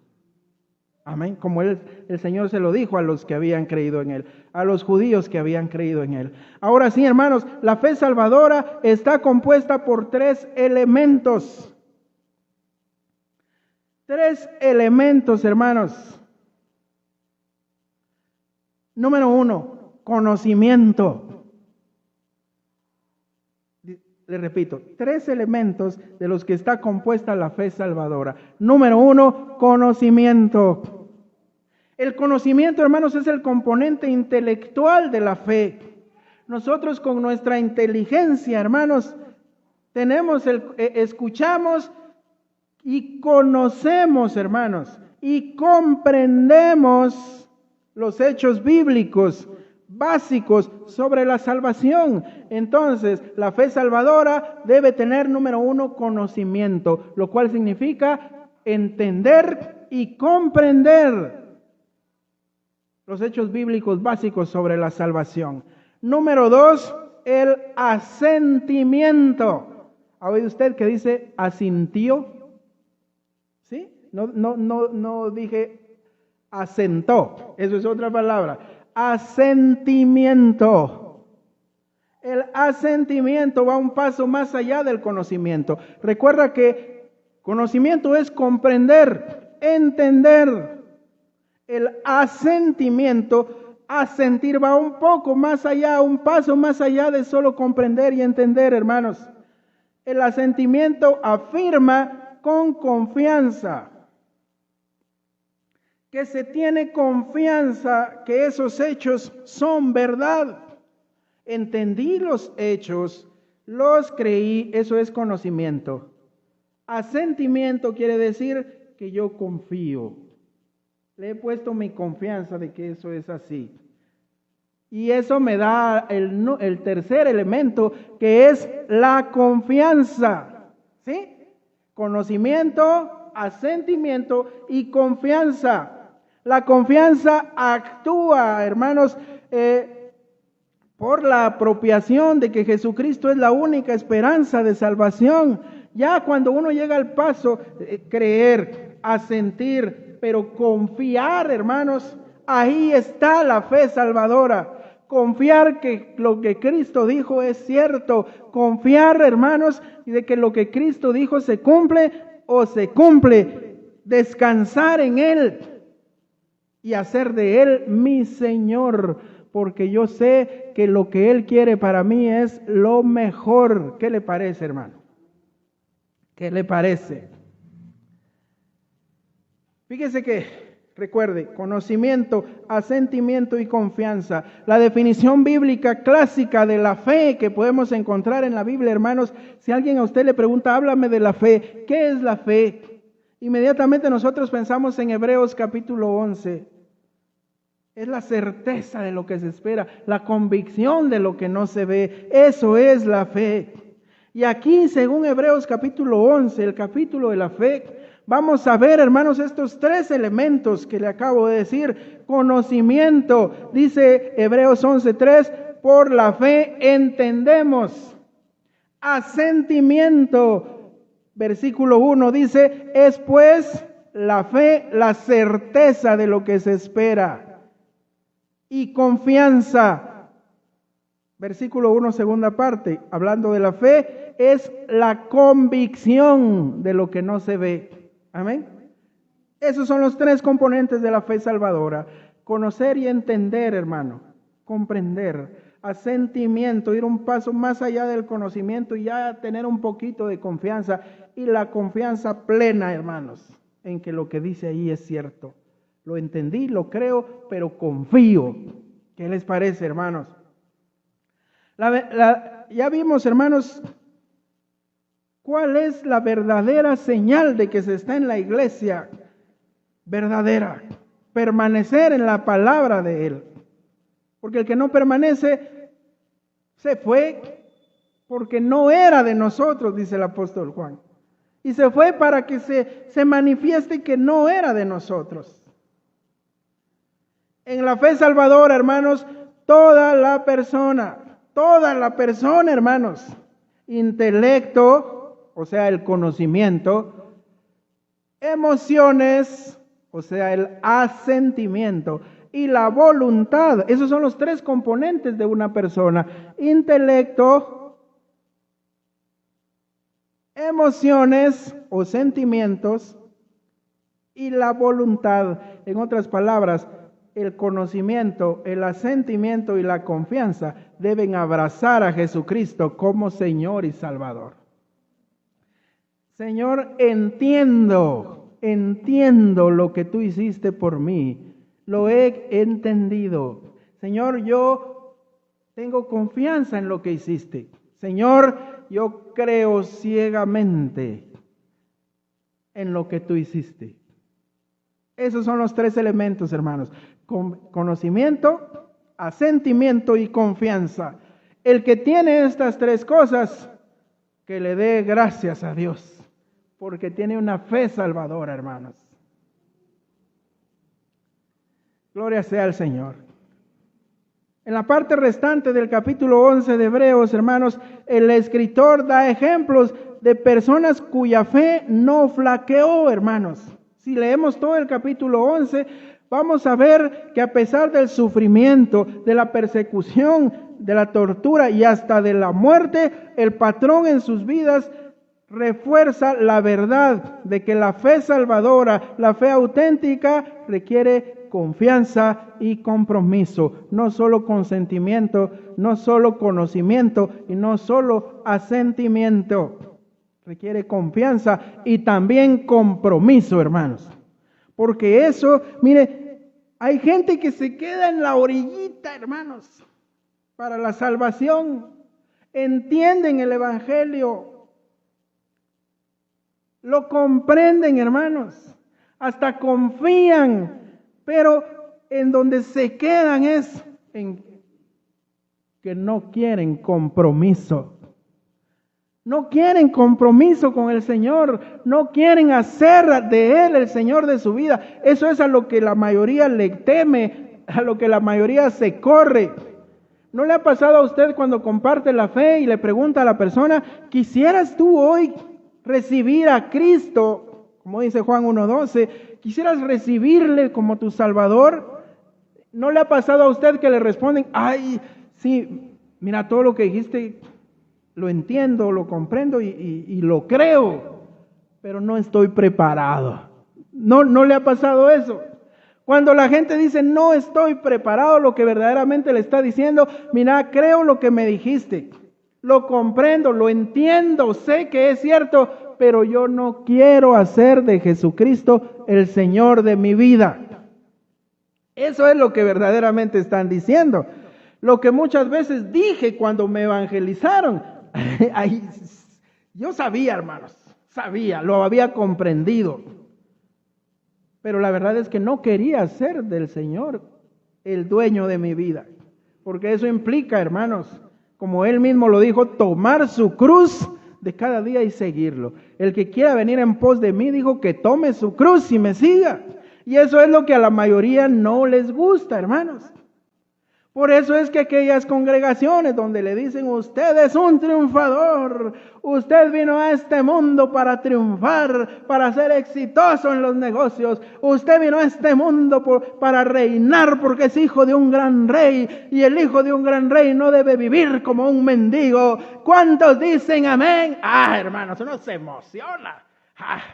Amén. Como el Señor se lo dijo a los que habían creído en Él, a los judíos que habían creído en Él. Ahora sí, hermanos, la fe salvadora está compuesta por 3 elementos. 3 elementos, hermanos. Número 1, conocimiento. Le repito, 3 elementos de los que está compuesta la fe salvadora. Número 1, conocimiento. El conocimiento, hermanos, es el componente intelectual de la fe. Nosotros con nuestra inteligencia, hermanos, escuchamos y conocemos, hermanos, y comprendemos los hechos bíblicos básicos sobre la salvación. Entonces, la fe salvadora debe tener, número 1, conocimiento, lo cual significa entender y comprender los hechos bíblicos básicos sobre la salvación. Número 2, el asentimiento. ¿Ha oído usted que dice asintió? ¿Sí? No dije asentó, eso es otra palabra. Asentimiento. El asentimiento va un paso más allá del conocimiento. Recuerda que conocimiento es comprender, entender. El asentimiento, asentir va un poco más allá, un paso más allá de solo comprender y entender, hermanos. El asentimiento afirma con confianza, que se tiene confianza que esos hechos son verdad. Entendí los hechos, los creí, eso es conocimiento. Asentimiento quiere decir que yo confío. Le he puesto mi confianza de que eso es así. Y eso me da el tercer elemento, que es la confianza. ¿Sí? Conocimiento, asentimiento y confianza. La confianza actúa, hermanos, por la apropiación de que Jesucristo es la única esperanza de salvación. Ya cuando uno llega al paso, creer, asentir, pero confiar, hermanos, ahí está la fe salvadora. Confiar que lo que Cristo dijo es cierto. Confiar, hermanos, de que lo que Cristo dijo se cumple o se cumple. Descansar en Él y hacer de Él mi Señor, porque yo sé que lo que Él quiere para mí es lo mejor. ¿Qué le parece, hermano? ¿Qué le parece? Fíjese que, recuerde, conocimiento, asentimiento y confianza. La definición bíblica clásica de la fe que podemos encontrar en la Biblia, hermanos, si alguien a usted le pregunta, háblame de la fe, ¿qué es la fe? Inmediatamente nosotros pensamos en Hebreos capítulo 11. Es la certeza de lo que se espera, la convicción de lo que no se ve. Eso es la fe. Y aquí, según Hebreos capítulo 11, el capítulo de la fe, vamos a ver, hermanos, estos tres elementos que le acabo de decir. Conocimiento, dice Hebreos 11:3, por la fe entendemos. Asentimiento, versículo 1 dice, es pues la fe, la certeza de lo que se espera. Y confianza, versículo 1, segunda parte, hablando de la fe, es la convicción de lo que no se ve. Amén. Esos son los tres componentes de la fe salvadora. Conocer y entender, hermano. Comprender. Asentimiento, ir un paso más allá del conocimiento y ya tener un poquito de confianza. Y la confianza plena, hermanos, en que lo que dice ahí es cierto. Lo entendí, lo creo, pero confío. ¿Qué les parece, hermanos? Ya vimos, hermanos, cuál es la verdadera señal de que se está en la iglesia verdadera. Permanecer en la palabra de Él. Porque el que no permanece se fue porque no era de nosotros, dice el apóstol Juan. Y se fue para que se manifieste que no era de nosotros. En la fe salvadora, hermanos, toda la persona, hermanos, intelecto, o sea, el conocimiento, emociones, o sea, el asentimiento, y la voluntad. Esos son los tres componentes de una persona: intelecto, emociones o sentimientos, y la voluntad. En otras palabras, el conocimiento, el asentimiento y la confianza deben abrazar a Jesucristo como Señor y Salvador. Señor, entiendo lo que tú hiciste por mí. Lo he entendido. Señor, yo tengo confianza en lo que hiciste. Señor, yo creo ciegamente en lo que tú hiciste. Esos son los tres elementos, hermanos. Conocimiento, asentimiento y confianza. El que tiene estas tres cosas, que le dé gracias a Dios. Porque tiene una fe salvadora, hermanos. Gloria sea al Señor. En la parte restante del capítulo 11 de Hebreos, hermanos, el escritor da ejemplos de personas cuya fe no flaqueó, hermanos. Si leemos todo el capítulo 11, vamos a ver que a pesar del sufrimiento, de la persecución, de la tortura y hasta de la muerte, el patrón en sus vidas refuerza la verdad de que la fe salvadora, la fe auténtica, requiere confianza y compromiso, no solo consentimiento, no solo conocimiento y no solo asentimiento. Requiere confianza y también compromiso, hermanos. Porque eso, mire, hay gente que se queda en la orillita, hermanos, para la salvación. Entienden el evangelio, lo comprenden, hermanos, hasta confían, pero en donde se quedan es en que no quieren compromiso. No quieren compromiso con el Señor, no quieren hacer de Él el Señor de su vida. Eso es a lo que la mayoría le teme, a lo que la mayoría se corre. ¿No le ha pasado a usted cuando comparte la fe y le pregunta a la persona, ¿quisieras tú hoy recibir a Cristo? Como dice Juan 1:12, ¿quisieras recibirle como tu Salvador? ¿No le ha pasado a usted que le responden, ay, sí, mira, todo lo que dijiste lo entiendo, lo comprendo y lo creo, pero no estoy preparado? ¿No le ha pasado eso? Cuando la gente dice, no estoy preparado, lo que verdaderamente le está diciendo, mira, creo lo que me dijiste, lo comprendo, lo entiendo, sé que es cierto, pero yo no quiero hacer de Jesucristo el Señor de mi vida. Eso es lo que verdaderamente están diciendo. Lo que muchas veces dije cuando me evangelizaron, yo sabía, hermanos, lo había comprendido. Pero la verdad es que no quería ser del Señor el dueño de mi vida. Porque eso implica, hermanos, como Él mismo lo dijo, tomar su cruz de cada día y seguirlo. El que quiera venir en pos de mí, dijo, que tome su cruz y me siga. Y eso es lo que a la mayoría no les gusta, hermanos. Por eso es que aquellas congregaciones donde le dicen, usted es un triunfador, usted vino a este mundo para triunfar, para ser exitoso en los negocios, usted vino a este mundo para reinar porque es hijo de un gran rey, y el hijo de un gran rey no debe vivir como un mendigo. ¿Cuántos dicen amén? Hermanos, uno se emociona.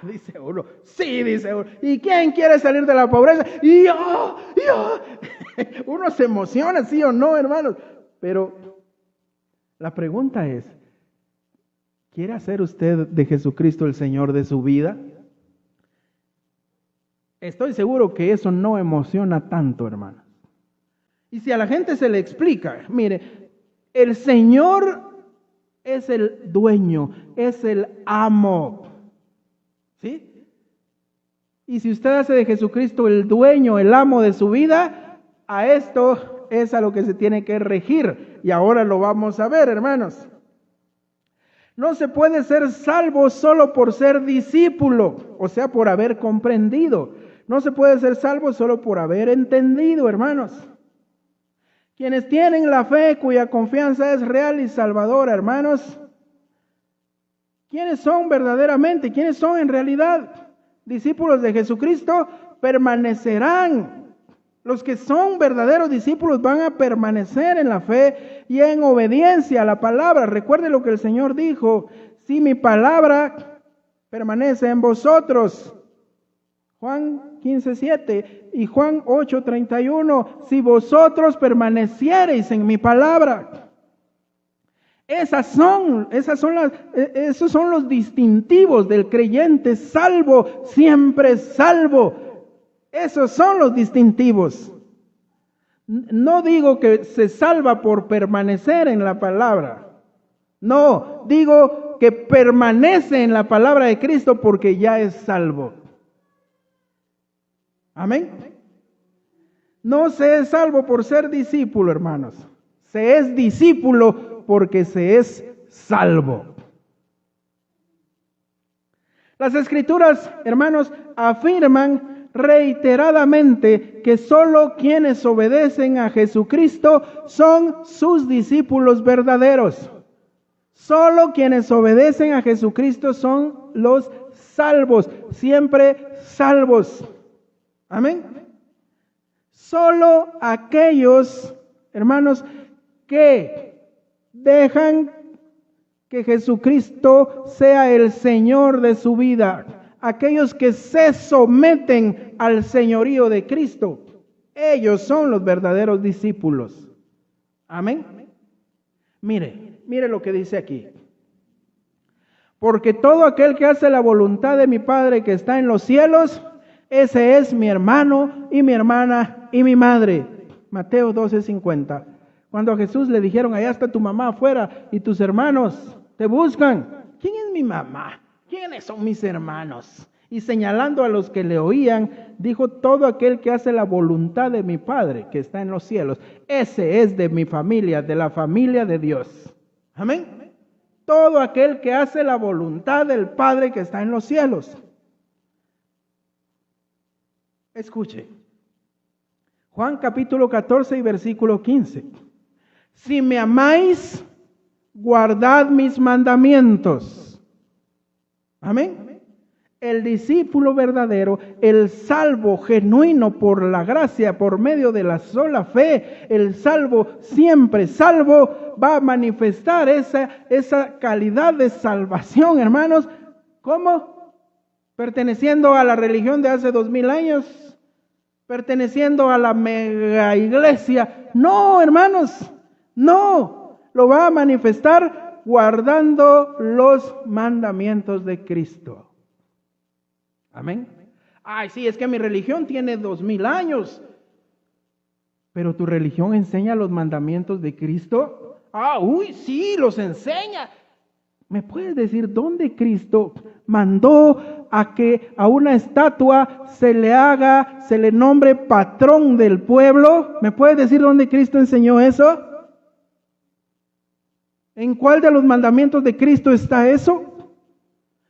Dice uno, sí, dice uno. ¿Y quién quiere salir de la pobreza? Y yo. Uno se emociona, sí o no, hermanos. Pero la pregunta es, ¿quiere hacer usted de Jesucristo el Señor de su vida? Estoy seguro que eso no emociona tanto, hermanos. Y si a la gente se le explica, mire, el Señor es el dueño, es el amo. ¿Sí? Y si usted hace de Jesucristo el dueño, el amo de su vida, a esto es a lo que se tiene que regir. Y ahora lo vamos a ver, hermanos. No se puede ser salvo solo por ser discípulo, o sea, por haber comprendido. No se puede ser salvo solo por haber entendido, hermanos. Quienes tienen la fe cuya confianza es real y salvadora, hermanos, ¿quiénes son verdaderamente? ¿Quiénes son en realidad discípulos de Jesucristo? Permanecerán. Los que son verdaderos discípulos van a permanecer en la fe y en obediencia a la palabra. Recuerde lo que el Señor dijo: si mi palabra permanece en vosotros. Juan 15:7 y Juan 8:31. Si vosotros permaneciereis en mi palabra. Esos son los distintivos del creyente salvo, siempre salvo. Esos son los distintivos. No digo que se salva por permanecer en la palabra. No, digo que permanece en la palabra de Cristo porque ya es salvo. Amén. No se es salvo por ser discípulo, hermanos. Se es discípulo porque se es salvo. Las Escrituras, hermanos, afirman reiteradamente que solo quienes obedecen a Jesucristo son sus discípulos verdaderos. Solo quienes obedecen a Jesucristo son los salvos, siempre salvos. Amén. Solo aquellos, hermanos, que dejan que Jesucristo sea el Señor de su vida, aquellos que se someten al señorío de Cristo, ellos son los verdaderos discípulos. Amén. Mire lo que dice aquí. Porque todo aquel que hace la voluntad de mi Padre que está en los cielos, ese es mi hermano y mi hermana y mi madre. Mateo 12:50. Cuando a Jesús le dijeron, allá está tu mamá afuera y tus hermanos te buscan. ¿Quién es mi mamá? ¿Quiénes son mis hermanos? Y señalando a los que le oían, dijo, todo aquel que hace la voluntad de mi Padre que está en los cielos, ese es de mi familia, de la familia de Dios. Amén. Todo aquel que hace la voluntad del Padre que está en los cielos. Escuche. Juan capítulo 14 y versículo 15. Si me amáis, guardad mis mandamientos. Amén. El discípulo verdadero, el salvo genuino por la gracia, por medio de la sola fe, el salvo, siempre salvo, va a manifestar esa calidad de salvación, hermanos. ¿Cómo? Perteneciendo a la religión de hace 2000 años, perteneciendo a la mega iglesia. No, hermanos. No, lo va a manifestar guardando los mandamientos de Cristo. Amén. Ay, sí, es que mi religión tiene 2000 años. Pero tu religión enseña los mandamientos de Cristo. Sí, los enseña. ¿Me puedes decir dónde Cristo mandó a que a una estatua se le nombre patrón del pueblo? ¿Me puedes decir dónde Cristo enseñó eso? ¿En cuál de los mandamientos de Cristo está eso?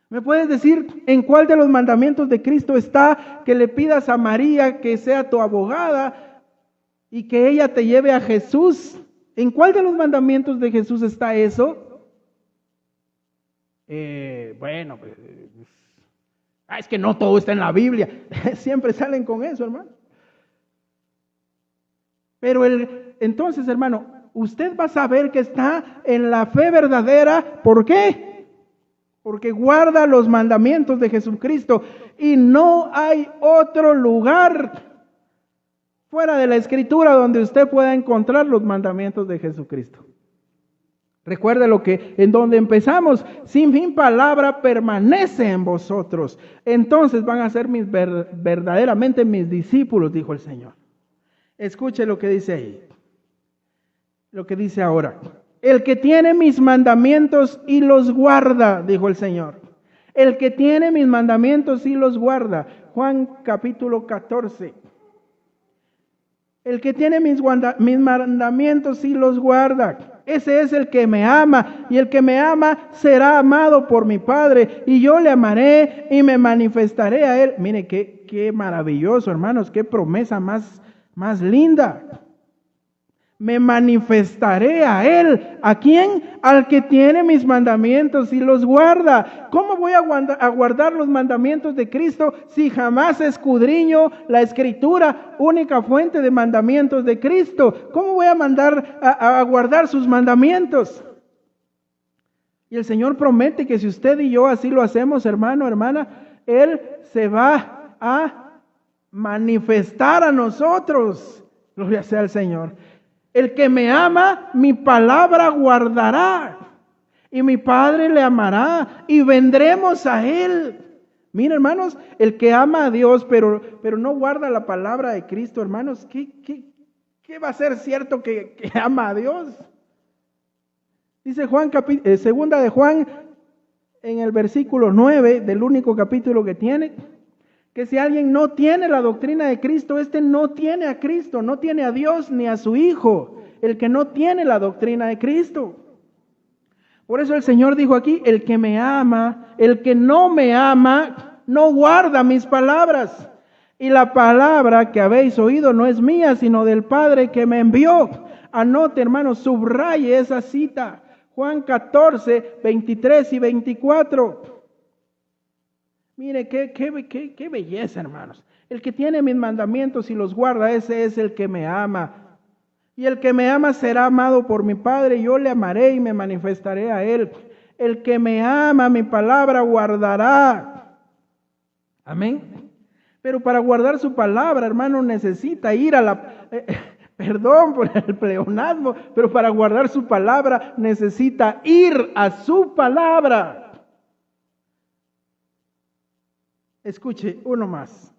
¿Me puedes decir en cuál de los mandamientos de Cristo está que le pidas a María que sea tu abogada y que ella te lleve a Jesús? ¿En cuál de los mandamientos de Jesús está eso? Bueno, pues, es que no todo está en la Biblia. Siempre salen con eso, hermano. Pero entonces, hermano, usted va a saber que está en la fe verdadera. ¿Por qué? Porque guarda los mandamientos de Jesucristo. Y no hay otro lugar fuera de la Escritura donde usted pueda encontrar los mandamientos de Jesucristo. Recuerde en donde empezamos, sin fin palabra permanece en vosotros. Entonces van a ser verdaderamente mis discípulos, dijo el Señor. Escuche lo que dice ahí. Lo que dice ahora. El que tiene mis mandamientos y los guarda, dijo el Señor. El que tiene mis mandamientos y los guarda. Juan capítulo 14. El que tiene mis mandamientos y los guarda. Ese es el que me ama, y el que me ama será amado por mi Padre, y yo le amaré y me manifestaré a él. Mire qué maravilloso, hermanos, qué promesa más linda. Me manifestaré a él. ¿A quién? Al que tiene mis mandamientos y los guarda. ¿Cómo voy a guardar los mandamientos de Cristo si jamás escudriño la Escritura, única fuente de mandamientos de Cristo? ¿Cómo voy a guardar sus mandamientos? Y el Señor promete que si usted y yo así lo hacemos, hermano, hermana, Él se va a manifestar a nosotros. Gloria sea al Señor. El que me ama, mi palabra guardará, y mi Padre le amará, y vendremos a Él. Miren, hermanos, el que ama a Dios, pero no guarda la palabra de Cristo, hermanos, ¿qué va a ser cierto que ama a Dios? Dice segunda de Juan, en el versículo 9, del único capítulo que tiene, que si alguien no tiene la doctrina de Cristo, no tiene a Cristo, no tiene a Dios ni a su Hijo, el que no tiene la doctrina de Cristo. Por eso el Señor dijo aquí, el que me ama, el que no me ama, no guarda mis palabras. Y la palabra que habéis oído no es mía, sino del Padre que me envió. Anote, hermanos, subraye esa cita. Juan 14, 23 y 24. Mire, qué belleza, hermanos. El que tiene mis mandamientos y los guarda, ese es el que me ama. Y el que me ama será amado por mi Padre, yo le amaré y me manifestaré a él. El que me ama, mi palabra guardará. Amén. Pero para guardar su palabra, hermano, necesita ir a perdón por el pleonasmo, pero para guardar su palabra necesita ir a su palabra. Escuche, uno más.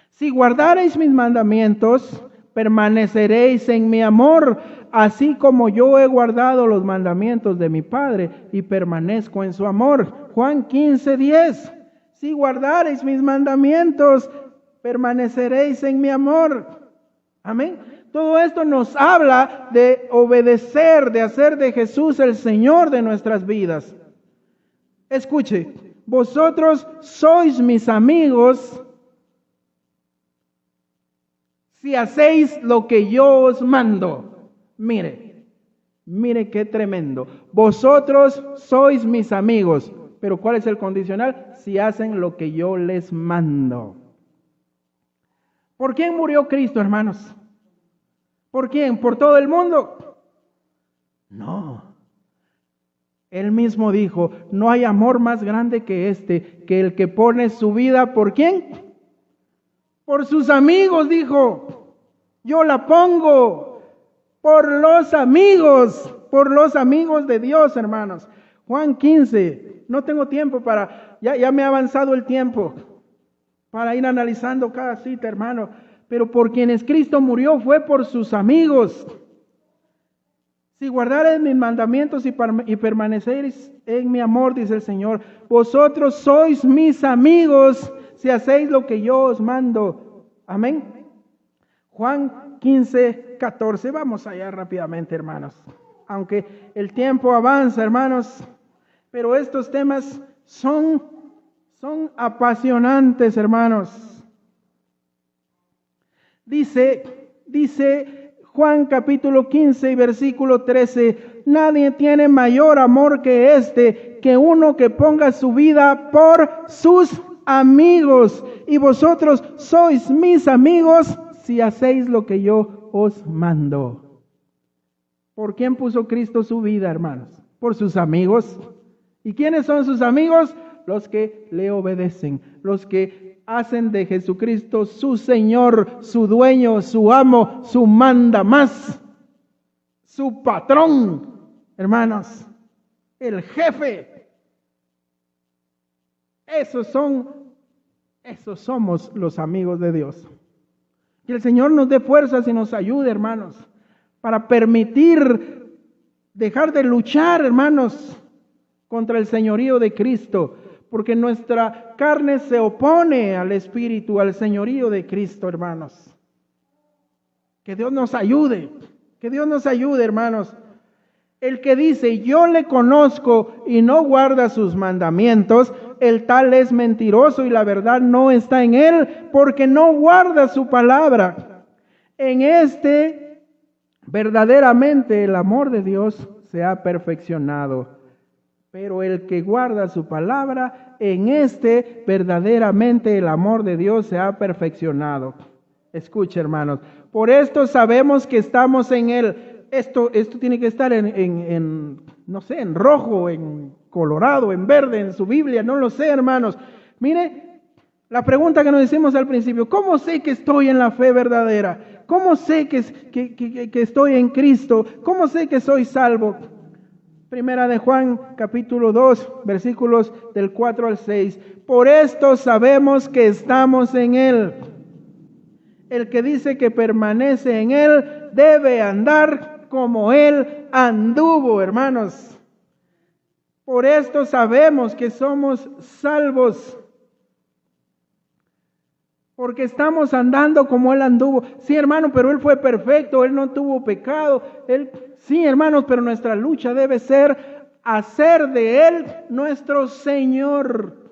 Si guardareis mis mandamientos, permaneceréis en mi amor, así como yo he guardado los mandamientos de mi Padre y permanezco en su amor. Juan 15, 10. Si guardareis mis mandamientos, permaneceréis en mi amor. Amén. Todo esto nos habla de obedecer, de hacer de Jesús el Señor de nuestras vidas. Escuche. Vosotros sois mis amigos si hacéis lo que yo os mando. Mire qué tremendo. Vosotros sois mis amigos. Pero ¿cuál es el condicional? Si hacen lo que yo les mando. ¿Por quién murió Cristo, hermanos? ¿Por quién? ¿Por todo el mundo? No. Él mismo dijo, no hay amor más grande que que el que pone su vida, ¿por quién? Por sus amigos, dijo. Yo la pongo por los amigos de Dios, hermanos. Juan 15, no tengo tiempo ya me ha avanzado el tiempo para ir analizando cada cita, hermano. Pero por quienes Cristo murió fue por sus amigos. Si guardareis mis mandamientos y permaneceréis en mi amor, dice el Señor, vosotros sois mis amigos si hacéis lo que yo os mando. Amén. Juan 15, 14. Vamos allá rápidamente, hermanos. aunque el tiempo avanza, hermanos, pero estos temas son apasionantes, hermanos. Dice Juan capítulo 15 y versículo 13, nadie tiene mayor amor que este, que uno que ponga su vida por sus amigos. Y vosotros sois mis amigos si hacéis lo que yo os mando. ¿Por quién puso Cristo su vida, hermanos? Por sus amigos. ¿Y quiénes son sus amigos? Los que le obedecen, los que hacen de Jesucristo su Señor, su dueño, su amo, su mandamás, su patrón, hermanos, el jefe. Esos somos los amigos de Dios. Que el Señor nos dé fuerzas y nos ayude, hermanos, para permitir dejar de luchar, hermanos, contra el señorío de Cristo, porque nuestra carne se opone al Espíritu, al señorío de Cristo, hermanos. Que Dios nos ayude, hermanos. El que dice, yo le conozco y no guarda sus mandamientos, el tal es mentiroso y la verdad no está en él, porque no guarda su palabra. En este, verdaderamente el amor de Dios se ha perfeccionado. Pero el que guarda su palabra, en este verdaderamente el amor de Dios se ha perfeccionado. Escuche, hermanos, por esto sabemos que estamos en Él. Esto tiene que estar en rojo, en colorado, en verde, en su Biblia, no lo sé, hermanos. Mire, la pregunta que nos hicimos al principio, ¿cómo sé que estoy en la fe verdadera? ¿Cómo sé que estoy en Cristo? ¿Cómo sé que soy salvo? Primera de Juan, capítulo 2, versículos del 4 al 6. Por esto sabemos que estamos en Él. El que dice que permanece en Él debe andar como Él anduvo, hermanos. Por esto sabemos que somos salvos. Porque estamos andando como Él anduvo. Sí, hermano, pero Él fue perfecto, Él no tuvo pecado. Sí, hermanos, pero nuestra lucha debe ser hacer de Él nuestro Señor.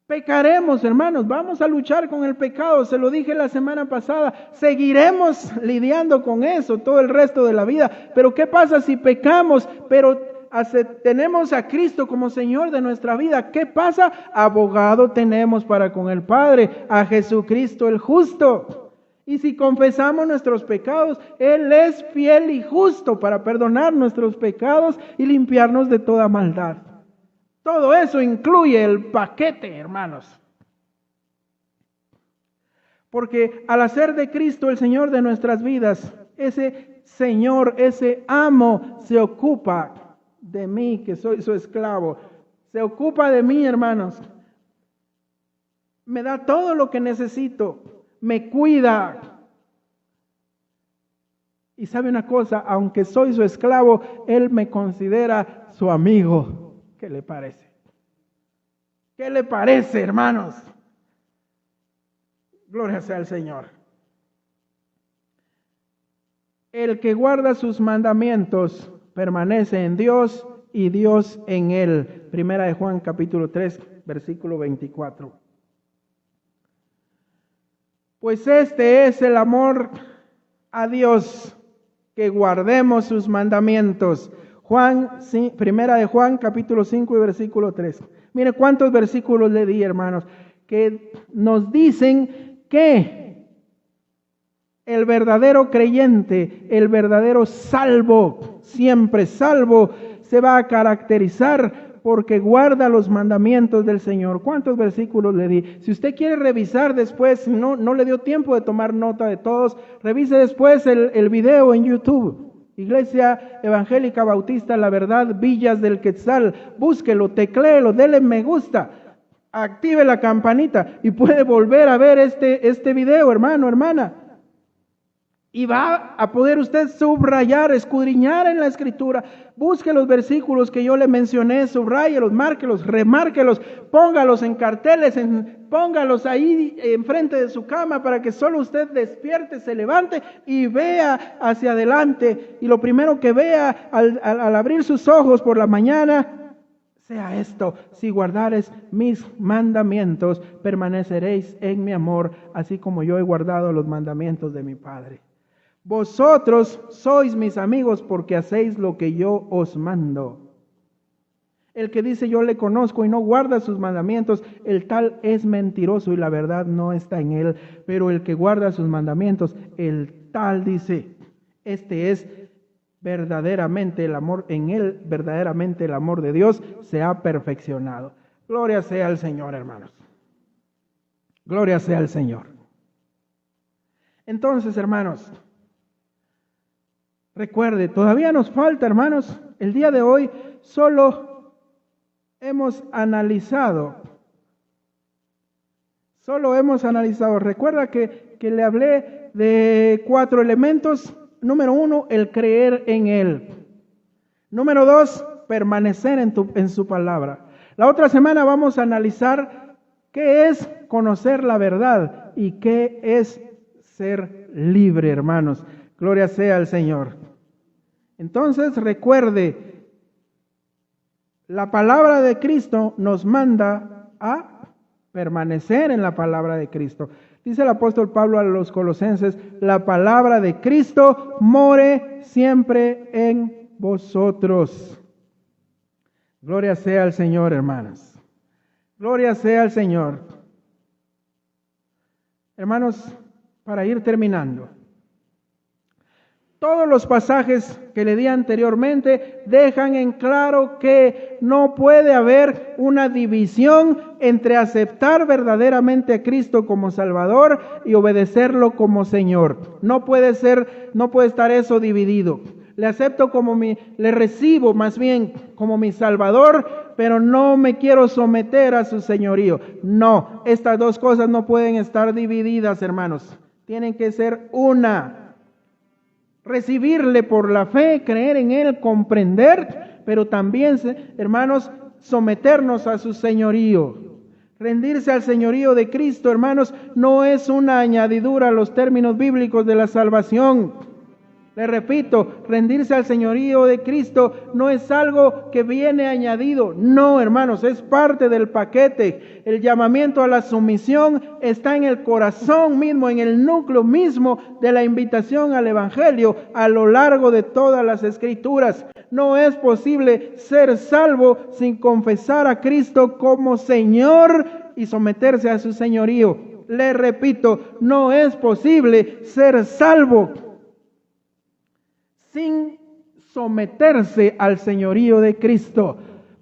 Pecaremos, hermanos, vamos a luchar con el pecado, se lo dije la semana pasada. Seguiremos lidiando con eso todo el resto de la vida. Pero ¿qué pasa si pecamos, pero tenemos a Cristo como Señor de nuestra vida? ¿Qué pasa? Abogado tenemos para con el Padre, a Jesucristo el justo. Y si confesamos nuestros pecados, Él es fiel y justo para perdonar nuestros pecados y limpiarnos de toda maldad. Todo eso incluye el paquete, hermanos. Porque al hacer de Cristo el Señor de nuestras vidas, ese Señor, ese amo, se ocupa de mí, que soy su esclavo. Se ocupa de mí, hermanos. Me da todo lo que necesito. Me cuida. Y sabe una cosa, aunque soy su esclavo, Él me considera su amigo. ¿Qué le parece? ¿Qué le parece, hermanos? Gloria sea al Señor. El que guarda sus mandamientos permanece en Dios y Dios en él. Primera de Juan capítulo 3, versículo 24. Pues este es el amor a Dios, que guardemos sus mandamientos. Primera de Juan capítulo 5 y versículo 3. Mire cuántos versículos le di, hermanos, que nos dicen que el verdadero creyente, el verdadero salvo, siempre salvo, se va a caracterizar porque guarda los mandamientos del Señor. ¿Cuántos versículos le di? Si usted quiere revisar después, no le dio tiempo de tomar nota de todos, revise después el video en YouTube. Iglesia Evangélica Bautista La Verdad, Villas del Quetzal. Búsquelo, tecléelo, dele me gusta, active la campanita y puede volver a ver este video, hermano, hermana. Y va a poder usted subrayar, escudriñar en la Escritura. Busque los versículos que yo le mencioné, subráyelos, márquelos, remárquelos, póngalos en carteles, póngalos ahí enfrente de su cama para que solo usted despierte, se levante y vea hacia adelante. Y lo primero que vea al abrir sus ojos por la mañana sea esto: si guardares mis mandamientos, permaneceréis en mi amor, así como yo he guardado los mandamientos de mi Padre. Vosotros sois mis amigos porque hacéis lo que yo os mando. El que dice yo le conozco y no guarda sus mandamientos, el tal es mentiroso y la verdad no está en él. Pero el que guarda sus mandamientos, el tal dice, este es verdaderamente el amor, en él verdaderamente el amor de Dios se ha perfeccionado. Gloria sea al Señor, hermanos. Gloria sea al Señor. Entonces, hermanos, recuerde, todavía nos falta, hermanos, el día de hoy solo hemos analizado. Recuerda que le hablé de 4 elementos. Número 1, el creer en Él. Número 2, permanecer en su palabra. La otra semana vamos a analizar qué es conocer la verdad y qué es ser libre, hermanos. Gloria sea al Señor. Entonces, recuerde, la palabra de Cristo nos manda a permanecer en la palabra de Cristo. Dice el apóstol Pablo a los Colosenses, la palabra de Cristo more siempre en vosotros. Gloria sea al Señor, hermanas. Gloria sea al Señor. Hermanos, para ir terminando, todos los pasajes que le di anteriormente dejan en claro que no puede haber una división entre aceptar verdaderamente a Cristo como Salvador y obedecerlo como Señor. No puede estar eso dividido. Le recibo más bien como mi Salvador, pero no me quiero someter a su señorío. No, estas dos cosas no pueden estar divididas, hermanos. Tienen que ser una. Recibirle por la fe, creer en Él, comprender, pero también, hermanos, someternos a su señorío. Rendirse al señorío de Cristo, hermanos, no es una añadidura a los términos bíblicos de la salvación. Le repito, rendirse al señorío de Cristo no es algo que viene añadido. No, hermanos, es parte del paquete. El llamamiento a la sumisión está en el corazón mismo, en el núcleo mismo de la invitación al Evangelio a lo largo de todas las Escrituras. No es posible ser salvo sin confesar a Cristo como Señor y someterse a su señorío. Le repito, no es posible ser salvo sin someterse al señorío de Cristo.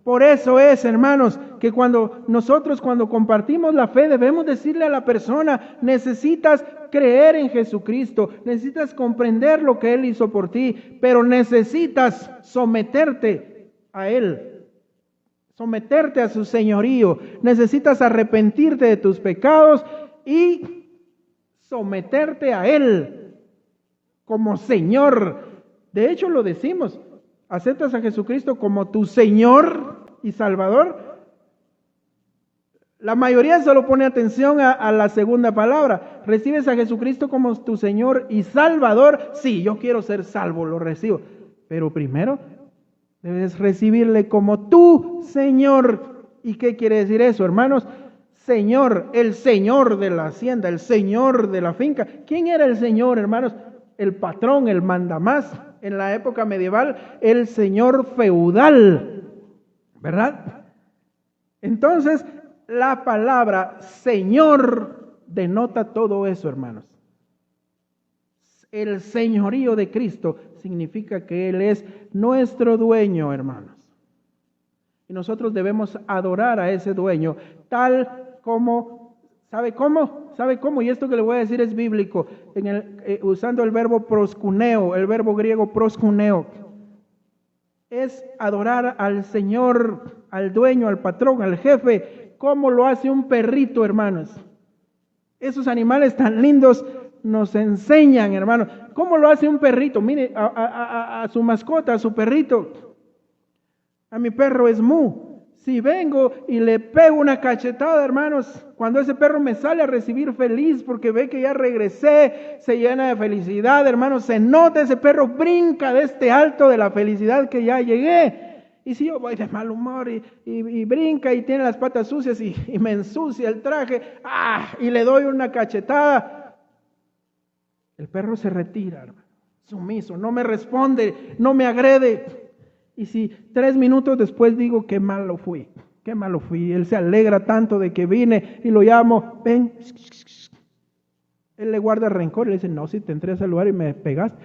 Por eso es, hermanos, que cuando compartimos la fe, debemos decirle a la persona, necesitas creer en Jesucristo, necesitas comprender lo que Él hizo por ti, pero necesitas someterte a Él, someterte a su señorío, necesitas arrepentirte de tus pecados y someterte a Él como Señor. De hecho, lo decimos, ¿aceptas a Jesucristo como tu Señor y Salvador? La mayoría solo pone atención a la segunda palabra. ¿Recibes a Jesucristo como tu Señor y Salvador? Sí, yo quiero ser salvo, lo recibo. Pero primero debes recibirle como tu Señor. ¿Y qué quiere decir eso, hermanos? Señor, el Señor de la hacienda, el Señor de la finca. ¿Quién era el Señor, hermanos? El patrón, el mandamás. En la época medieval, el señor feudal, ¿verdad? Entonces, la palabra Señor denota todo eso, hermanos. El señorío de Cristo significa que Él es nuestro dueño, hermanos. Y nosotros debemos adorar a ese dueño, tal como, ¿sabe cómo? Y esto que le voy a decir es bíblico, usando el verbo proskuneo, el verbo griego proskuneo. Es adorar al Señor, al dueño, al patrón, al jefe, como lo hace un perrito, hermanos. Esos animales tan lindos nos enseñan, hermanos, cómo lo hace un perrito. Mire, a su mascota, a su perrito. A mi perro es Mu. Si vengo y le pego una cachetada, hermanos, cuando ese perro me sale a recibir feliz porque ve que ya regresé, se llena de felicidad, hermanos, se nota, ese perro brinca de este alto de la felicidad que ya llegué. Y si yo voy de mal humor y brinca y tiene las patas sucias y me ensucia el traje, y le doy una cachetada, el perro se retira, hermano, sumiso, no me responde, no me agrede. Y si 3 minutos después digo, qué malo fui, él se alegra tanto de que vine y lo llamo, ven, él le guarda rencor y le dice, no, si te entré a saludar y me pegaste.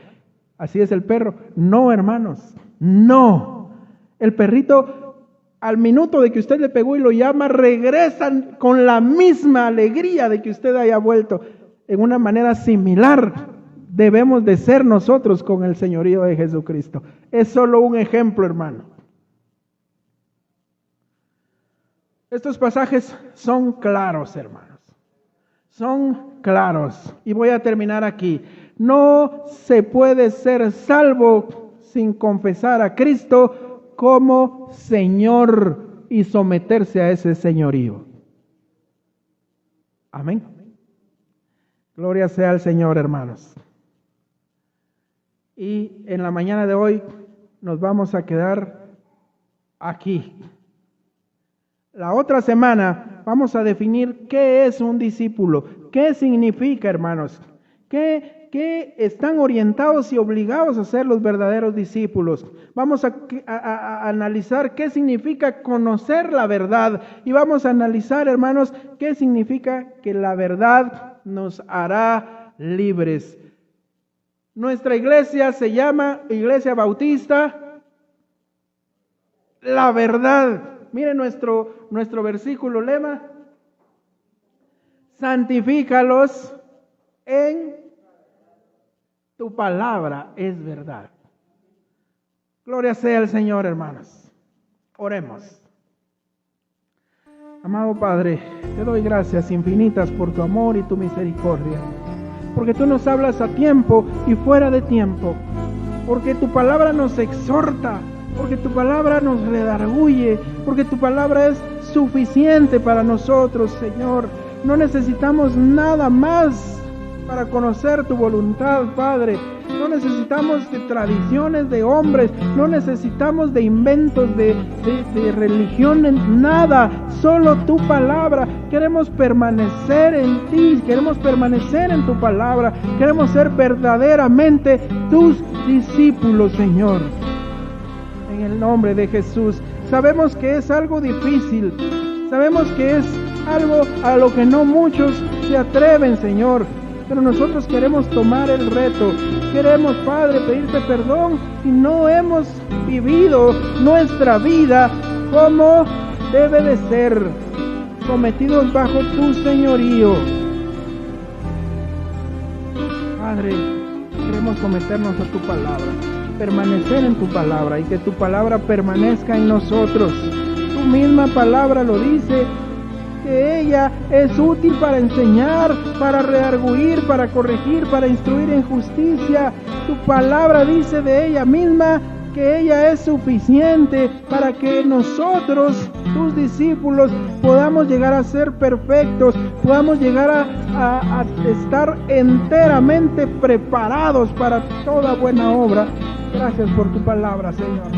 Así es el perro. No, hermanos, no. El perrito, al minuto de que usted le pegó y lo llama, regresan con la misma alegría de que usted haya vuelto. En una manera similar debemos de ser nosotros con el señorío de Jesucristo. Es solo un ejemplo, hermano. Estos pasajes son claros, hermanos. Son claros. Y voy a terminar aquí. No se puede ser salvo sin confesar a Cristo como Señor y someterse a ese señorío. Amén. Gloria sea al Señor, hermanos. Y en la mañana de hoy nos vamos a quedar aquí. La otra semana vamos a definir qué es un discípulo, qué significa, hermanos, qué están orientados y obligados a ser los verdaderos discípulos. Vamos a analizar qué significa conocer la verdad y vamos a analizar, hermanos, qué significa que la verdad nos hará libres. Nuestra iglesia se llama Iglesia Bautista La Verdad. Miren nuestro versículo lema. Santifícalos en tu palabra es verdad. Gloria sea al Señor, hermanos. Oremos. Amado Padre, te doy gracias infinitas por tu amor y tu misericordia. Porque tú nos hablas a tiempo y fuera de tiempo, porque tu palabra nos exhorta, porque tu palabra nos redarguye, porque tu palabra es suficiente para nosotros, Señor. No necesitamos nada más para conocer tu voluntad, Padre. No necesitamos de tradiciones de hombres, no necesitamos de inventos de religiones, nada, solo tu palabra. Queremos permanecer en ti, queremos permanecer en tu palabra, queremos ser verdaderamente tus discípulos, Señor. En el nombre de Jesús. Sabemos que es algo difícil, sabemos que es algo a lo que no muchos se atreven, Señor. Pero nosotros queremos tomar el reto. Queremos, Padre, pedirte perdón si no hemos vivido nuestra vida como debe de ser, sometidos bajo tu señorío. Padre, queremos someternos a tu palabra, permanecer en tu palabra y que tu palabra permanezca en nosotros. Tu misma palabra lo dice, que ella es útil para enseñar, para redarguir, para corregir, para instruir en justicia. Tu palabra dice de ella misma que ella es suficiente para que nosotros, tus discípulos, podamos llegar a ser perfectos, podamos llegar a estar enteramente preparados para toda buena obra. Gracias por tu palabra, Señor.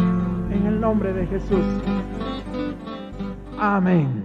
En el nombre de Jesús. Amén.